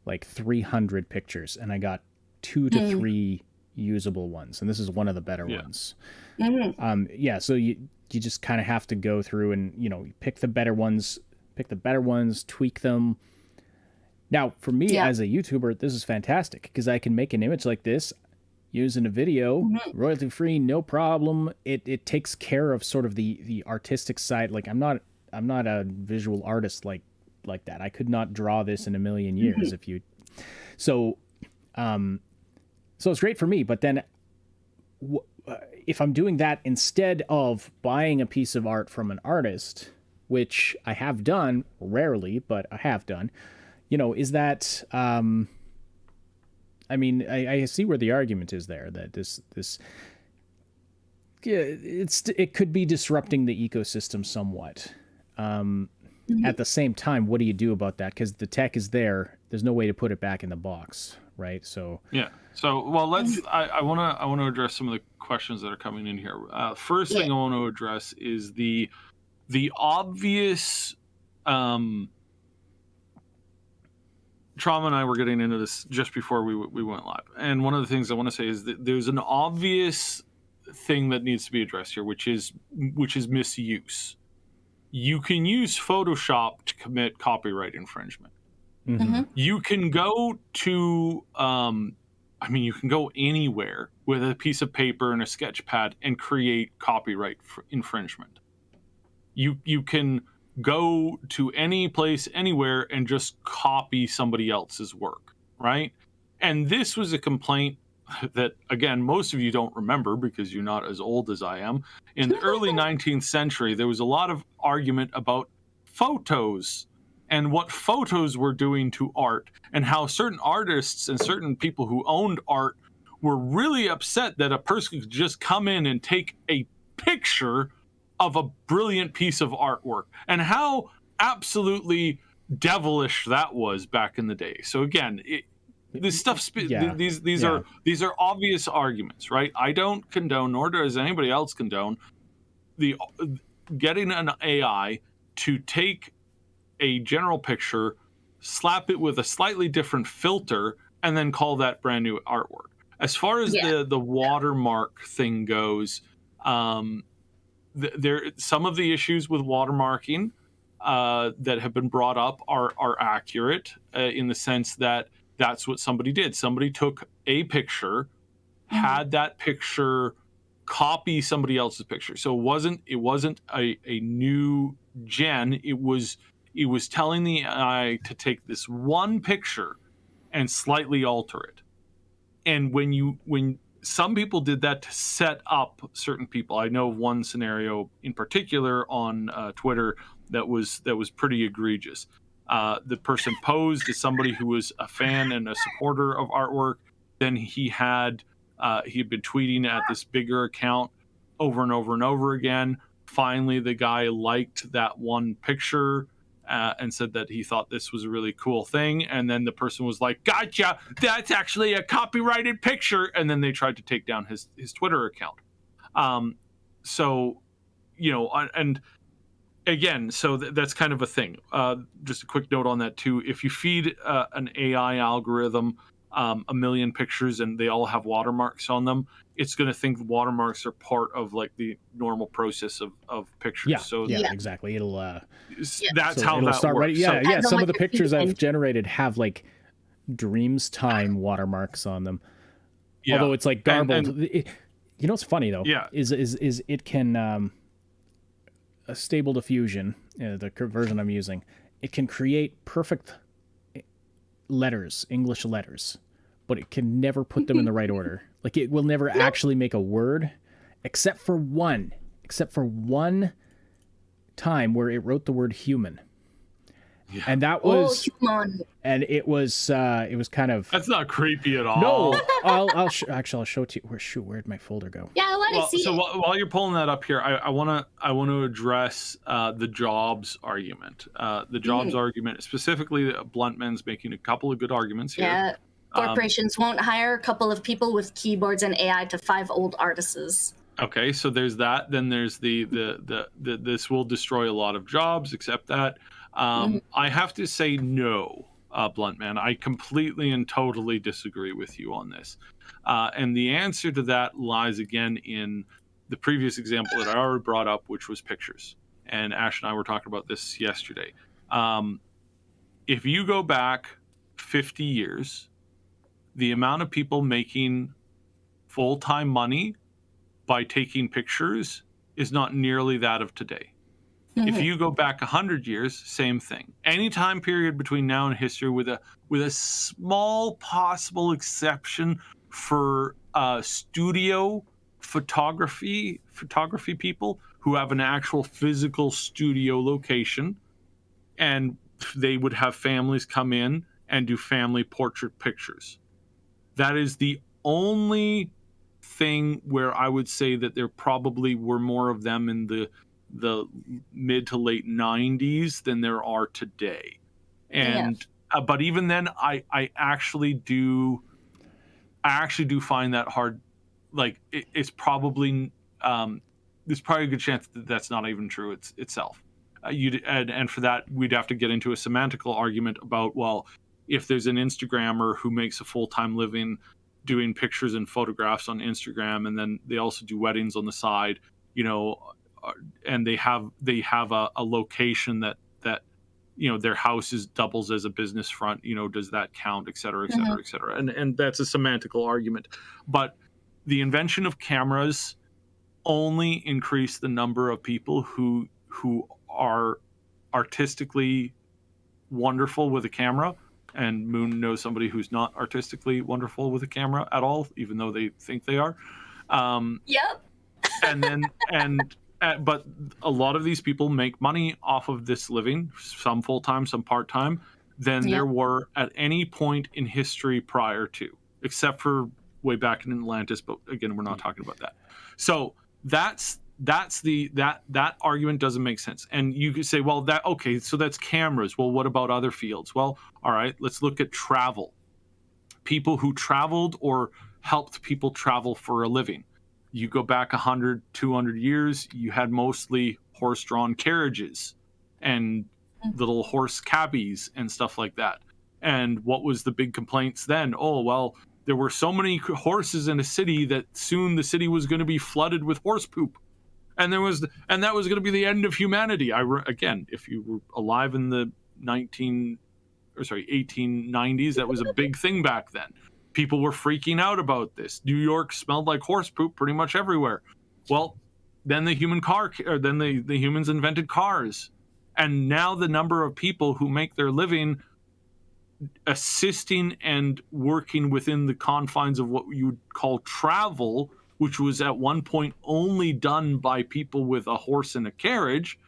like 300 pictures, and I got 2 to 3 usable ones, and this is one of the better ones. So you just kind of have to go through and, you know, pick the better ones, tweak them. Now, for me as a YouTuber, this is fantastic, because I can make an image like this, use in a video, royalty free, no problem. It takes care of sort of the artistic side. Like I'm not a visual artist like that. I could not draw this in a million years so it's great for me. But then if I'm doing that instead of buying a piece of art from an artist, which I have done rarely, but I have done, you know, is that, I mean, I see where the argument is there, that it could be disrupting the ecosystem somewhat. At the same time, what do you do about that? Because the tech is there. There's no way to put it back in the box, right? So well, I want to address some of the questions that are coming in here. First thing I want to address is the the obvious Trauma and I were getting into this just before we went live, and one of the things I want to say is that there's an obvious thing that needs to be addressed here, which is misuse. You can use Photoshop to commit copyright infringement. You can go to you can go anywhere with a piece of paper and a sketch pad and create copyright infringement. You can go to any place, anywhere, and just copy somebody else's work, right? And this was a complaint that, again, most of you don't remember because you're not as old as I am. In the early 19th century, there was a lot of argument about photos and what photos were doing to art, and how certain artists and certain people who owned art were really upset that a person could just come in and take a picture of a brilliant piece of artwork, and how absolutely devilish that was back in the day. So again, this stuff, these are obvious arguments, right? I don't condone, nor does anybody else condone, the getting an AI to take a general picture, slap it with a slightly different filter, and then call that brand new artwork. As far as the watermark thing goes, there some of the issues with watermarking that have been brought up are accurate in the sense that that's what somebody did. Somebody took a picture, had that picture copy somebody else's picture. So it wasn't a new gen. It was telling the AI to take this one picture and slightly alter it. And when some people did that to set up certain people. I know of one scenario in particular on Twitter that was pretty egregious. The person posed as somebody who was a fan and a supporter of artwork. Then he had been tweeting at this bigger account over and over and over again. Finally, the guy liked that one picture and said that he thought this was a really cool thing. And then the person was like, "Gotcha, that's actually a copyrighted picture." And then they tried to take down his Twitter account. So, and again, so that's kind of a thing. Just a quick note on that too. If you feed an AI algorithm a million pictures and they all have watermarks on them, it's going to think watermarks are part of like the normal process of pictures. Yeah, exactly. It'll that's how that start works. Some of the pictures I've generated have like Dreams Time watermarks on them. Although it's like garbled. What's funny though? Is it can a Stable Diffusion, the version I'm using, it can create perfect letters, English letters, but it can never put them in the right order. Like it will never actually make a word, except for one time where it wrote the word human. Yeah. And that was, and it was kind of. That's not creepy at all. No, I'll show it to you. Where'd my folder go? Yeah, I want to see. So while you're pulling that up here, I want to address the jobs argument. The jobs argument, specifically, Bluntman's making a couple of good arguments here. Yeah, corporations won't hire a couple of people with keyboards and AI to 5 old artists. Okay, so there's that. Then there's the this will destroy a lot of jobs. Accept that. I have to say no, Bluntman. I completely and totally disagree with you on this. And the answer to that lies again in the previous example that I already brought up, which was pictures. And Ash and I were talking about this yesterday. If you go back 50 years, the amount of people making full-time money by taking pictures is not nearly that of today. If you go back 100 years, same thing. Any time period between now and history, with a small possible exception for studio photography people who have an actual physical studio location, and they would have families come in and do family portrait pictures. That is the only thing where I would say that there probably were more of them in the mid to late 90s than there are today. And but even then I actually do find that hard. Like it's probably there's probably a good chance that that's not even true itself. And for that, we'd have to get into a semantical argument about, well, if there's an Instagrammer who makes a full-time living doing pictures and photographs on Instagram, and then they also do weddings on the side, and they have a location that their house doubles as a business front, does that count, et cetera, et cetera, et cetera. And that's a semantical argument. But the invention of cameras only increased the number of people who are artistically wonderful with a camera, and Moon knows somebody who's not artistically wonderful with a camera at all, even though they think they are. Yep. But a lot of these people make money off of this living, some full-time, some part-time, than there were at any point in history prior to, except for way back in Atlantis. But again, we're not talking about that. So that argument doesn't make sense. And you could say, well, so that's cameras. Well, what about other fields? Well, all right, let's look at travel. People who traveled or helped people travel for a living. You go back 100, 200 years, you had mostly horse-drawn carriages and little horse cabbies and stuff like that. And what was the big complaints then? Oh, well, there were so many horses in a city that soon the city was going to be flooded with horse poop. And that was going to be the end of humanity. Again, if you were alive in the 1890s, that was a big thing back then. People were freaking out about this. New York smelled like horse poop pretty much everywhere. Well, then the humans invented cars. And now the number of people who make their living assisting and working within the confines of what you would call travel, which was at one point only done by people with a horse and a carriage,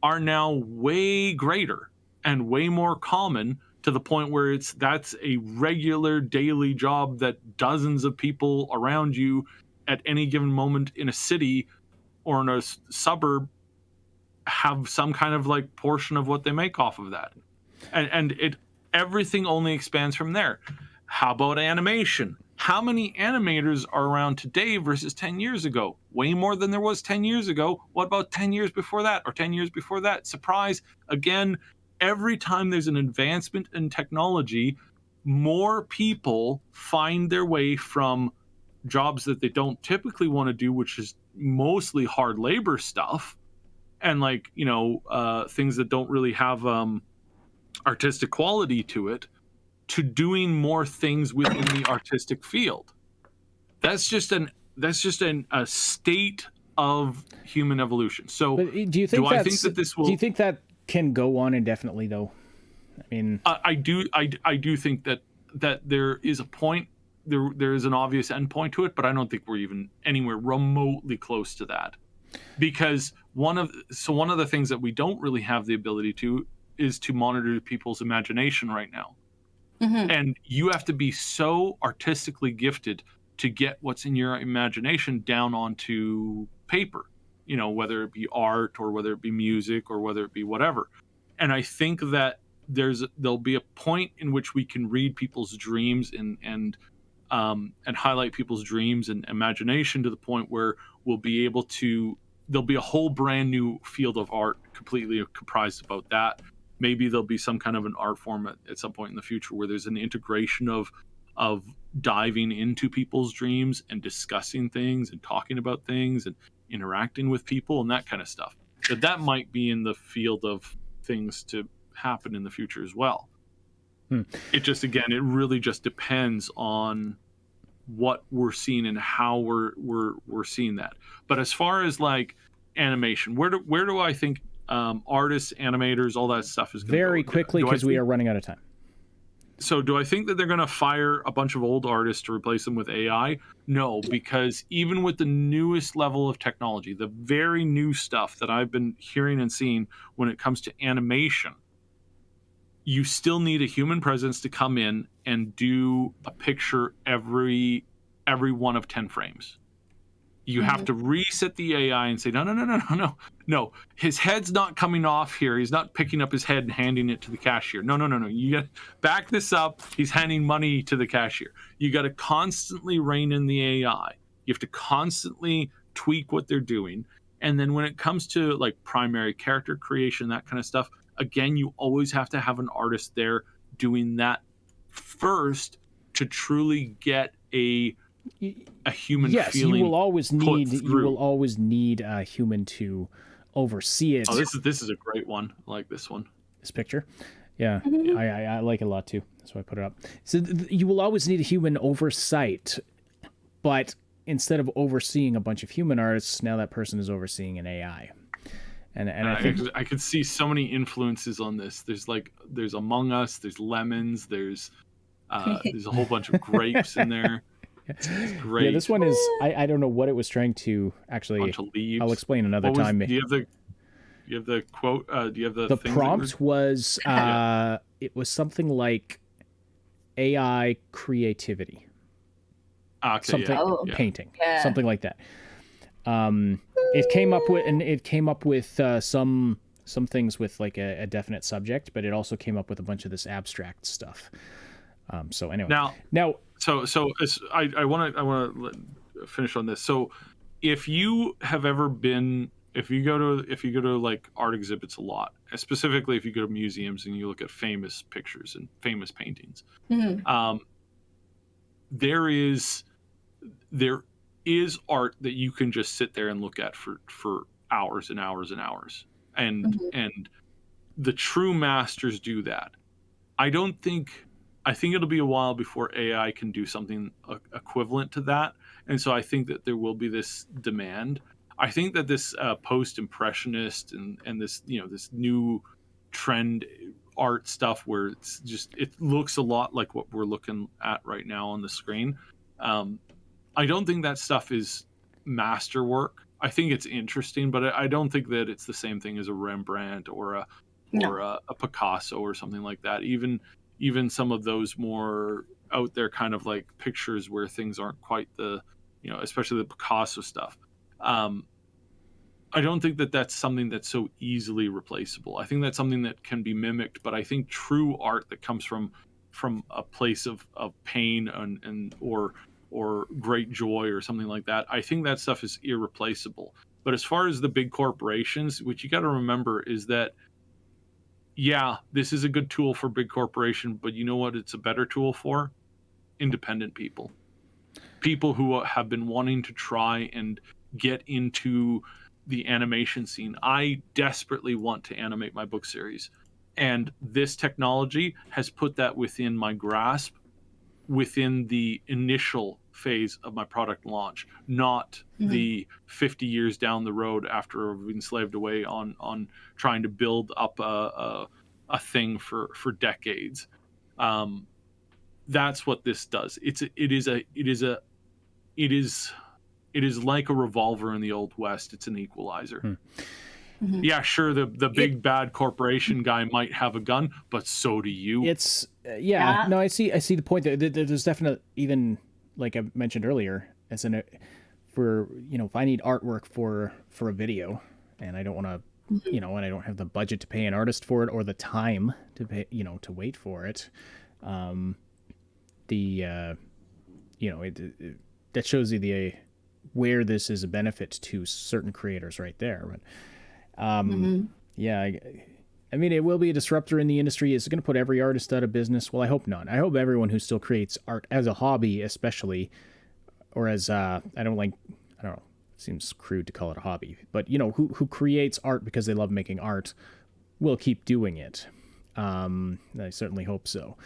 are now way greater and way more common, to the point where that's a regular daily job that dozens of people around you at any given moment in a city or in a suburb have some kind of like portion of what they make off of that. And everything only expands from there. How about animation? How many animators are around today versus 10 years ago? Way more than there was 10 years ago. What about 10 years before that or 10 years before that? Surprise. Again, every time there's an advancement in technology, more people find their way from jobs that they don't typically want to do, which is mostly hard labor stuff, and things that don't really have artistic quality to it, to doing more things within the artistic field. That's just a state of human evolution. So do you think that can go on indefinitely, though? I mean, I do think that there is a point, there is an obvious endpoint to it, but I don't think we're even anywhere remotely close to that. Because one of the things that we don't really have the ability to is to monitor people's imagination right now. And you have to be so artistically gifted to get what's in your imagination down onto paper, whether it be art or whether it be music or whether it be whatever. And I think that there'll be a point in which we can read people's dreams and highlight people's dreams and imagination to the point where we'll be able to, there'll be a whole brand new field of art completely comprised about that. Maybe there'll be some kind of an art form at some point in the future where there's an integration of diving into people's dreams and discussing things and talking about things and interacting with people and that kind of stuff. That might be in the field of things to happen in the future as well. It really just depends on what we're seeing and how we're seeing that. But as far as like animation, where do I think artists, animators, all that stuff is going to go? Very quickly, because we are running out of time. So do I think that they're going to fire a bunch of old artists to replace them with AI? No, because even with the newest level of technology, the very new stuff that I've been hearing and seeing when it comes to animation, you still need a human presence to come in and do a picture every 1 of 10 frames. You have to reset the AI and say, no. His head's not coming off here. He's not picking up his head and handing it to the cashier. No. You got to back this up. He's handing money to the cashier. You got to constantly rein in the AI. You have to constantly tweak what they're doing. And then when it comes to like primary character creation, that kind of stuff, again, you always have to have an artist there doing that first to truly get a human feeling. you will always need a human to oversee it. Oh, this is a great one. I like this one. This picture, yeah, I like it a lot too. That's why I put it up. So you will always need a human oversight, but instead of overseeing a bunch of human artists, now that person is overseeing an AI. And I think I could see so many influences on this. There's Among Us, there's lemons, there's a whole bunch of grapes in there. It's great. Yeah, this one is I don't know what it was trying to actually. Bunch of leaves. I'll explain another time. Do you have the quote? Do you have the prompt was it was something like AI creativity. Okay, something painting, something like that. It came up with some things with like a definite subject, but it also came up with a bunch of this abstract stuff. So anyway, now, so I want to finish on this. So, if you have ever been, if you go to like art exhibits a lot, specifically if you go to museums and you look at famous pictures and famous paintings, there is art that you can just sit there and look at for hours and hours and hours, and the true masters do that. I think it'll be a while before AI can do something equivalent to that, and so I think that there will be this demand. I think that this post-impressionist and this this new trend art stuff where it looks a lot like what we're looking at right now on the screen. I don't think that stuff is masterwork. I think it's interesting, but I don't think that it's the same thing as a Rembrandt or a Picasso or something like that. Even some of those more out there kind of like pictures where things aren't quite the, especially the Picasso stuff. I don't think that that's something that's so easily replaceable. I think that's something that can be mimicked, but I think true art that comes from a place of pain and or great joy or something like that, I think that stuff is irreplaceable. But as far as the big corporations, what you got to remember is that, yeah, this is a good tool for big corporation, but you know what it's a better tool for? Independent people. People who have been wanting to try and get into the animation scene. I desperately want to animate my book series. And this technology has put that within my grasp within the initial phase of my product launch, not the 50 years down the road after I've been slaved away on trying to build up a thing for decades. That's what this does. It is like a revolver in the Old West. It's an equalizer. Yeah, sure, the big bad corporation guy might have a gun, but so do you. It's no, I see the point. There's definitely, even like I mentioned earlier, for if I need artwork for a video and I don't want to, and I don't have the budget to pay an artist for it or the time to pay, to wait for it, that shows you where this is a benefit to certain creators right there. But yeah, I mean, it will be a disruptor in the industry. Is it going to put every artist out of business? Well, I hope not. I hope everyone who still creates art as a hobby, especially, or as I don't know, it seems crude to call it a hobby, but who creates art because they love making art, will keep doing it. I certainly hope so.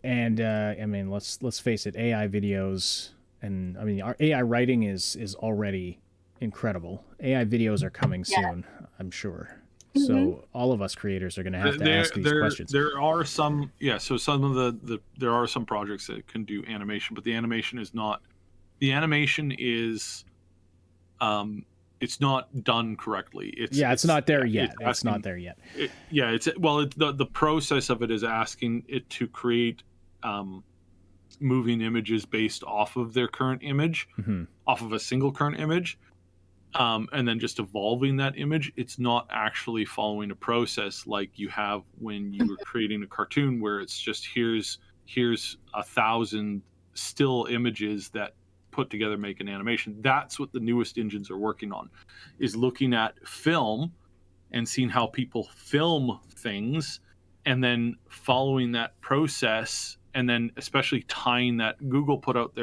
And I mean, let's face it, AI videos, and I mean, our AI writing is already incredible. AI videos are coming soon, I'm sure. So all of us creators are going to have to ask these questions. There are some, so some of there are some projects that can do animation, but the animation is not it's not done correctly. It's not there yet. It's not there yet. The process of it is asking it to create moving images based off of their current image, off of a single current image. And then just evolving that image. It's not actually following a process like you have when you were creating a cartoon, where it's just here's 1,000 still images that put together, make an animation. That's what the newest engines are working on, is looking at film and seeing how people film things, and then following that process, and then especially tying that. Google put out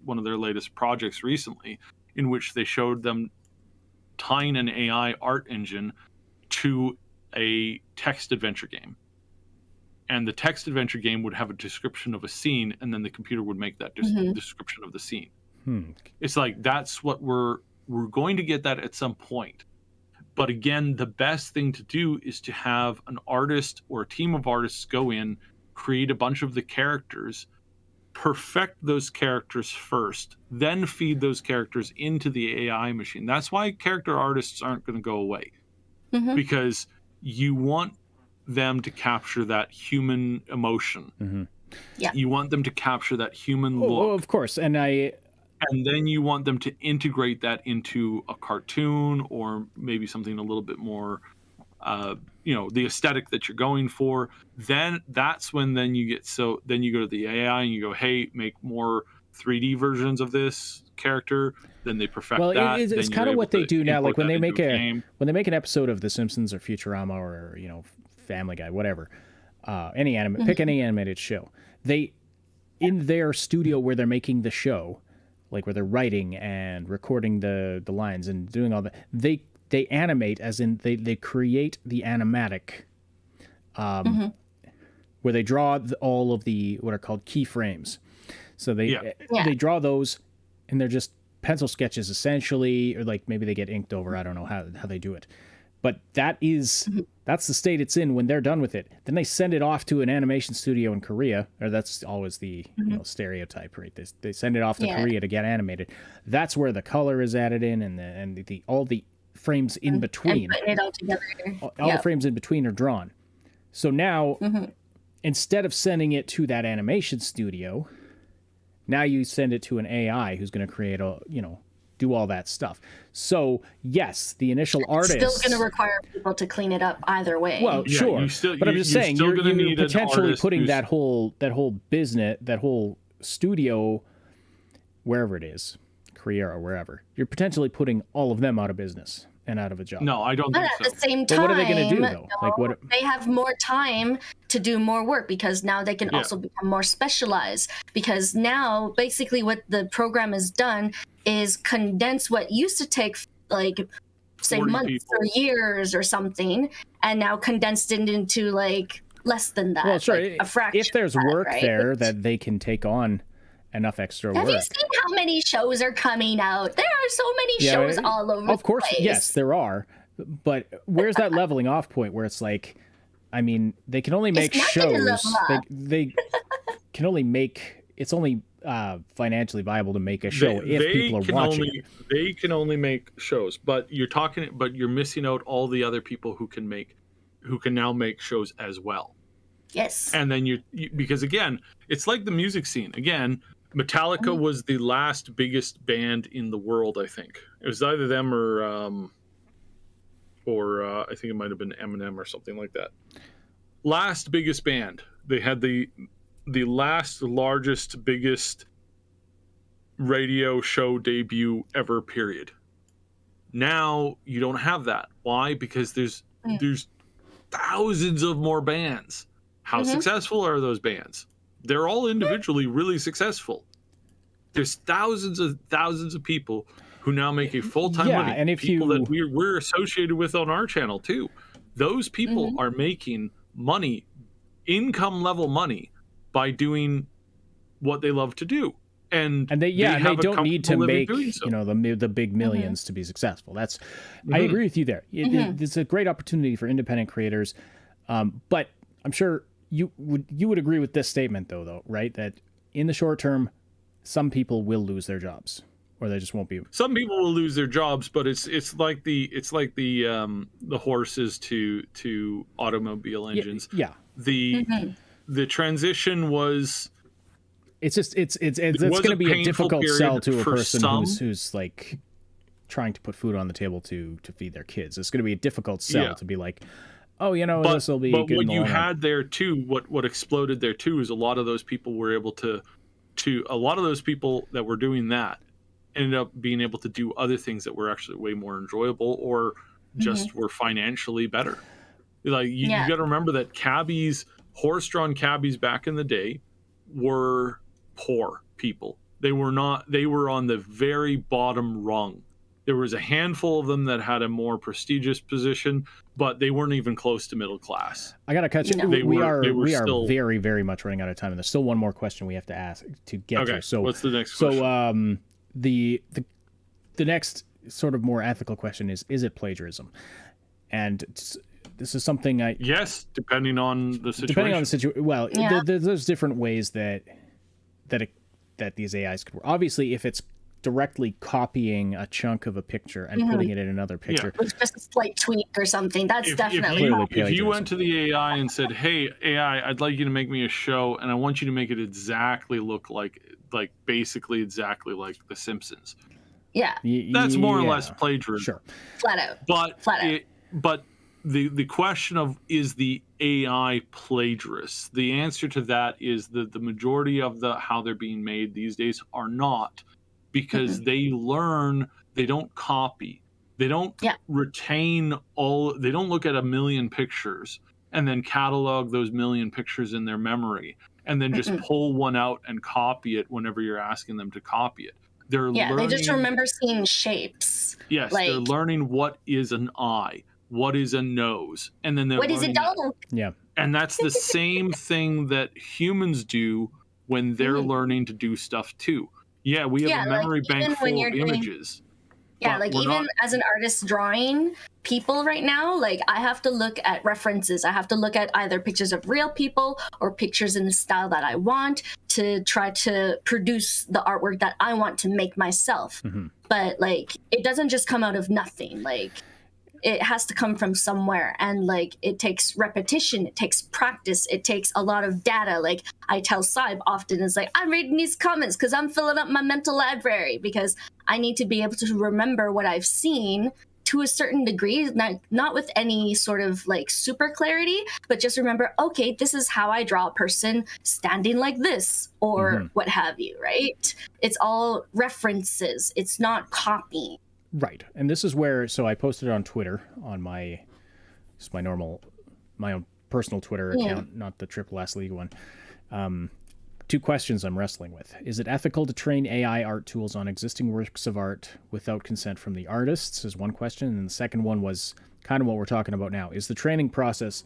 one of their latest projects recently, in which they showed them tying an AI art engine to a text adventure game. And the text adventure game would have a description of a scene, and then the computer would make that description of the scene. It's like, that's what we're going to get that at some point. But again, the best thing to do is to have an artist or a team of artists go in, create a bunch of the characters, perfect those characters first, then feed those characters into the AI machine. That's why character artists aren't going to go away, because you want them to capture that human emotion. Yeah. You want them to capture that human look. Oh, of course. And then you want them to integrate that into a cartoon, or maybe something a little bit more, the aesthetic that you're going for. Then that's when then you go to the AI and you go, hey, make more 3D versions of this character. Then they perfect that. Well, it's kind of what they do now. Like when they make an episode of The Simpsons or Futurama or Family Guy, whatever, pick any animated show. They, in their studio where they're making the show, like where they're writing and recording the lines and doing all that, they animate, as in they create the animatic, where they draw all of the what are called keyframes. So they draw those, and they're just pencil sketches essentially, or like maybe they get inked over. I don't know how they do it. But that's the state it's in when they're done with it. Then they send it off to an animation studio in Korea, or that's always the stereotype, right? They send it off to Korea to get animated. That's where the color is added in, and the all the frames in between. And putting it all together. All the frames in between are drawn. So now, instead of sending it to that animation studio, now you send it to an AI who's going to create do all that stuff. So yes, the initial artist still going to require people to clean it up either way. Well, sure, but I'm just saying you're potentially putting that whole business, that whole studio, wherever it is, Korea or wherever, you're potentially putting all of them out of business and out of a job. No, I don't think so. But at the same time, what are they going to do though? They have more time to do more work, because now they can also become more specialized, because now basically what the program has done is condense what used to take like say months or years or something, and now condensed it into like less than that. Well, sure, like a fraction. If there's work there that they can take on enough extra work. Have you seen how many shows are coming out? There are so many shows all over Of course, the place. yes, there are. But where's that leveling off point where it's like, I mean, they can only make shows. They can only make. It's only financially viable to make a show if people are watching it. They can only make shows, but you're missing out all the other people who can now make shows as well. Yes. And then because again, it's like the music scene. Again, Metallica was the last biggest band in the world, I think. It was either them or I think it might have been Eminem or something like that. Last biggest band. They had the largest, biggest radio show debut ever, period. Now you don't have that. Why? Because there's thousands of more bands. How successful are those bands? They're all individually really successful. There's thousands of people who now make a full-time money. And if people that we're associated with on our channel too. Those people are making money, income level money, by doing what they love to do. And they don't need to make the big millions to be successful. That's I agree with you there. It's a great opportunity for independent creators, but I'm sure you would agree with this statement though, right? That in the short term, some people will lose their jobs, or they just won't be. Some people will lose their jobs, but it's like the horses to automobile engines. Yeah. The transition was. It's going to be a difficult sell to a person who's like trying to put food on the table to feed their kids. It's going to be a difficult sell to be like, oh, this will be good. But what you had there too, what exploded there too, is a lot of those people were able to a lot of those people that were doing that ended up being able to do other things that were actually way more enjoyable or just were financially better. Like you got to remember that cabbies, horse-drawn cabbies back in the day were poor people. They were on the very bottom rung. There was a handful of them that had a more prestigious position, but they weren't even close to middle class. I gotta cut you. No. We are very, very much running out of time, and there's still one more question we have to ask to get to. So what's the next question? So the next sort of more ethical question is it plagiarism? And this is something yes, depending on the situation. Depending on the situation. Well, there's different ways that these AIs could work. Obviously, if it's directly copying a chunk of a picture and putting it in another picture. With just a slight tweak or something. That's definitely if you went to the AI and said, "Hey, AI, I'd like you to make me a show, and I want you to make it exactly look like basically exactly like The Simpsons." Yeah. That's more or less plagiarism. Sure. Flat out. But the question of, is the AI plagiarist? The answer to that is the majority of how they're being made these days are not. Because they learn, they don't copy, they don't retain they don't look at a million pictures and then catalog those million pictures in their memory and then just pull one out and copy it whenever you're asking them to copy it. They're learning, they just remember seeing shapes. Yes, they're learning what is an eye, what is a nose, and then they're what is a dog? Yeah. And that's the same thing that humans do when they're learning to do stuff too. Yeah, we have a memory bank full of images. Yeah, like even as an artist drawing people right now, like I have to look at references. I have to look at either pictures of real people or pictures in the style that I want to try to produce the artwork that I want to make myself. But like, it doesn't just come out of nothing. Like, it has to come from somewhere, and like it takes repetition, it takes practice, it takes a lot of data. Like I tell Saib often, is like, I'm reading these comments because I'm filling up my mental library, because I need to be able to remember what I've seen to a certain degree, not with any sort of like super clarity, but just remember, okay, this is how I draw a person standing like this or what have you, right? It's all references, it's not copying. Right. And this is where, so I posted it on Twitter on my own personal Twitter account, not the Triple S League one. 2 questions I'm wrestling with. Is it ethical to train AI art tools on existing works of art without consent from the artists, is one question. And the second one was kind of what we're talking about now. Is the training process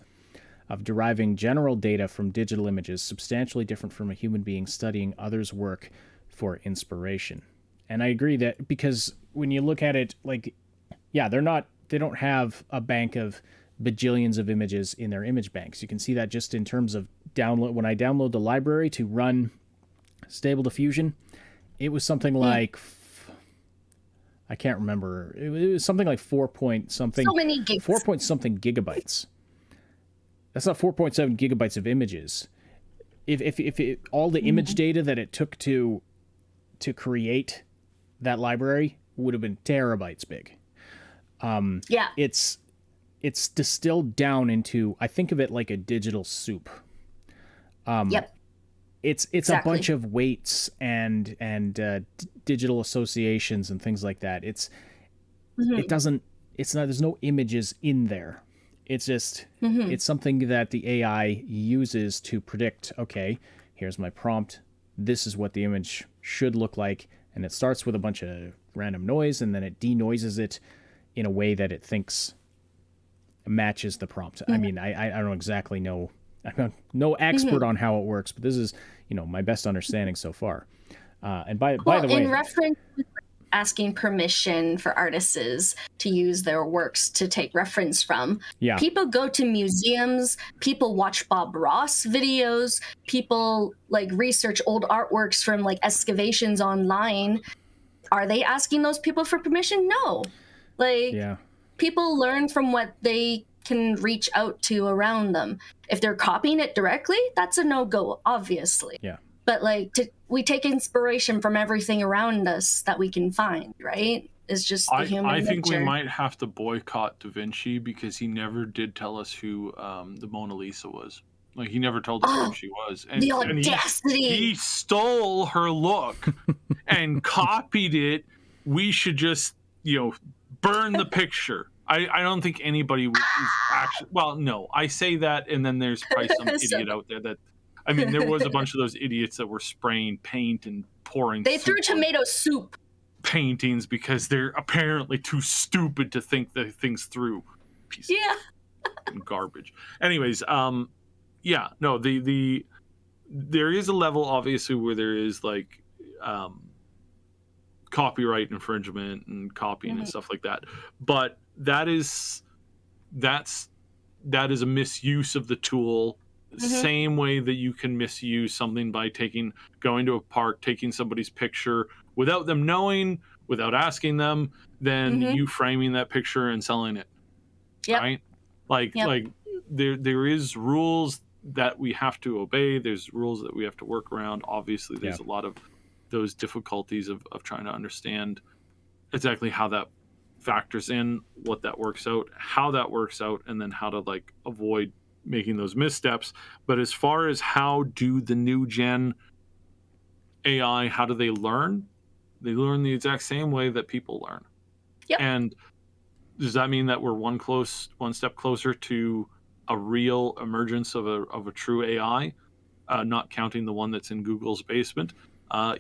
of deriving general data from digital images substantially different from a human being studying others' work for inspiration? And I agree that, because when you look at it, like, yeah, they don't have a bank of bajillions of images in their image banks. You can see that just in terms of when I download the library to run Stable Diffusion, it was something like, I can't remember. It was something like 4 point something. So many gigs. 4 point something gigabytes. That's not 4.7 gigabytes of images. If all the image data that it took to create that library would have been terabytes big. It's distilled down into, I think of it like a digital soup. It's exactly. A bunch of weights and digital associations and things like that. There's no images in there. It's just, it's something that the AI uses to predict, okay, here's my prompt. This is what the image should look like. And it starts with a bunch of random noise, and then it denoises it in a way that it thinks matches the prompt. I mean, I don't exactly know. I'm no expert on how it works, but this is, my best understanding so far. And by the way, in reference to asking permission for artists to use their works to take reference from, people go to museums, people watch Bob Ross videos, people like research old artworks from like excavations online. Are they asking those people for permission? No. People learn from what they can reach out to around them. If they're copying it directly, that's a no-go, obviously. Yeah. But we take inspiration from everything around us that we can find, right? It's just the human nature. I think we might have to boycott Da Vinci because he never did tell us who the Mona Lisa was. Like, he never told us who she was. And, the audacity! He stole her look and copied it we should just, burn the picture. I don't think anybody is actually, well, no, I say that, and then there's probably some idiot out there that, I mean, there was a bunch of those idiots that were spraying paint and pouring. They threw tomato soup paintings because they're apparently too stupid to think the things through. Piece of garbage. Anyways, yeah, no, there is a level obviously where there is like copyright infringement and copying and stuff like that, but that is a misuse of the tool. Same way that you can misuse something by going to a park, taking somebody's picture without them knowing, without asking them, then you framing that picture and selling it. Right? Like there is rules that we have to obey. There's rules that we have to work around. Obviously, there's a lot of those difficulties of trying to understand exactly how that factors in, what that works out, how that works out, and then how to like avoid making those missteps. But as far as how do the new gen AI, how do they learn? They learn the exact same way that people learn. And does that mean that we're one step closer to a real emergence of a true AI, not counting the one that's in Google's basement? That's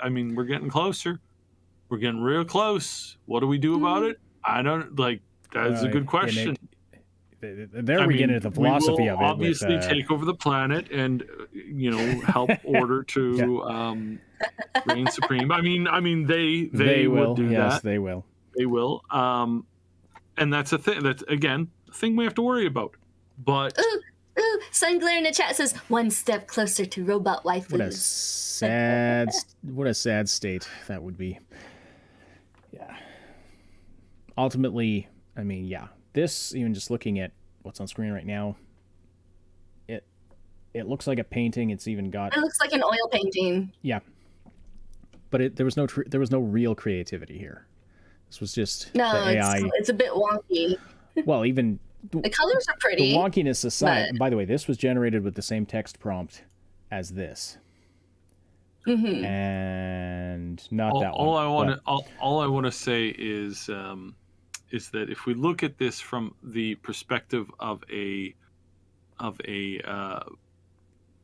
I mean, we're getting closer. We're getting real close. What do we do about it? I don't like. That's a good question. We get into the philosophy of it. Obviously, take over the planet and help order to reign supreme. I mean, they will do that. Yes, they will. They will. And that's a thing. That's again a thing we have to worry about. But ooh, Sunglare in the chat says 1 step closer to robot waifus. What a sad state that would be. Yeah. Ultimately, I mean, this, even just looking at what's on screen right now, it looks like a painting. It's even got. It looks like an oil painting. Yeah. But there was no real creativity here. This was just the AI. It's a bit wonky. Well, even the colors are pretty. The wonkiness aside, and by the way, this was generated with the same text prompt as this. And not that one. All I want to say is that if we look at this from the perspective of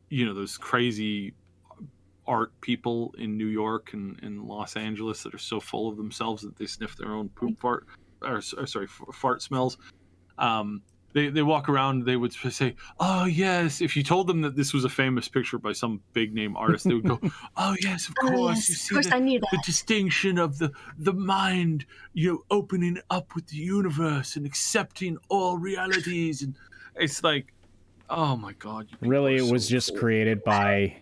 those crazy art people in New York and Los Angeles that are so full of themselves that they sniff their own fart smells. They walk around, they would say, oh yes, if you told them that this was a famous picture by some big name artist, they would go, oh yes, of course. You see the distinction of the mind, opening up with the universe and accepting all realities. And it's like, oh my God. Really, it was just created by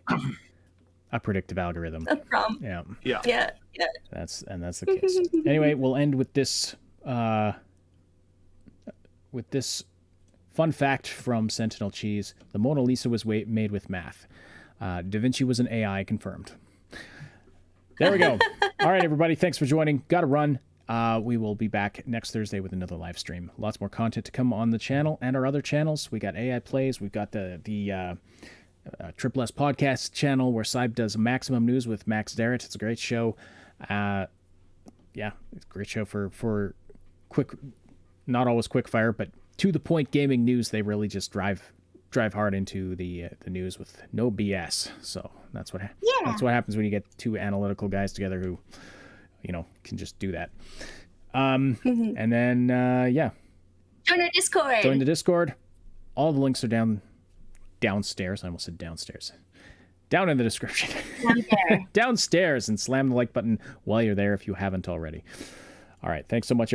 a predictive algorithm. A prompt. Yeah. That's the case. Anyway, we'll end with this fun fact from Sentinel Cheese. The Mona Lisa was made with math. Da Vinci was an AI, confirmed. There we go. All right, everybody. Thanks for joining. Gotta run. We will be back next Thursday with another live stream. Lots more content to come on the channel and our other channels. We got AI Plays. We've got the Triple S Podcast channel where Saib does Maximum News with Max Darrett. It's a great show. It's a great show for quick, not always quick fire, but to the point gaming news. They really just drive hard into the news with no BS. So that's what happens when you get two analytical guys together who can just do that. And then join our Discord. Join the Discord. All the links are downstairs. I almost said downstairs. Down in the description. Down there. Downstairs, and slam the like button while you're there if you haven't already. All right. Thanks so much.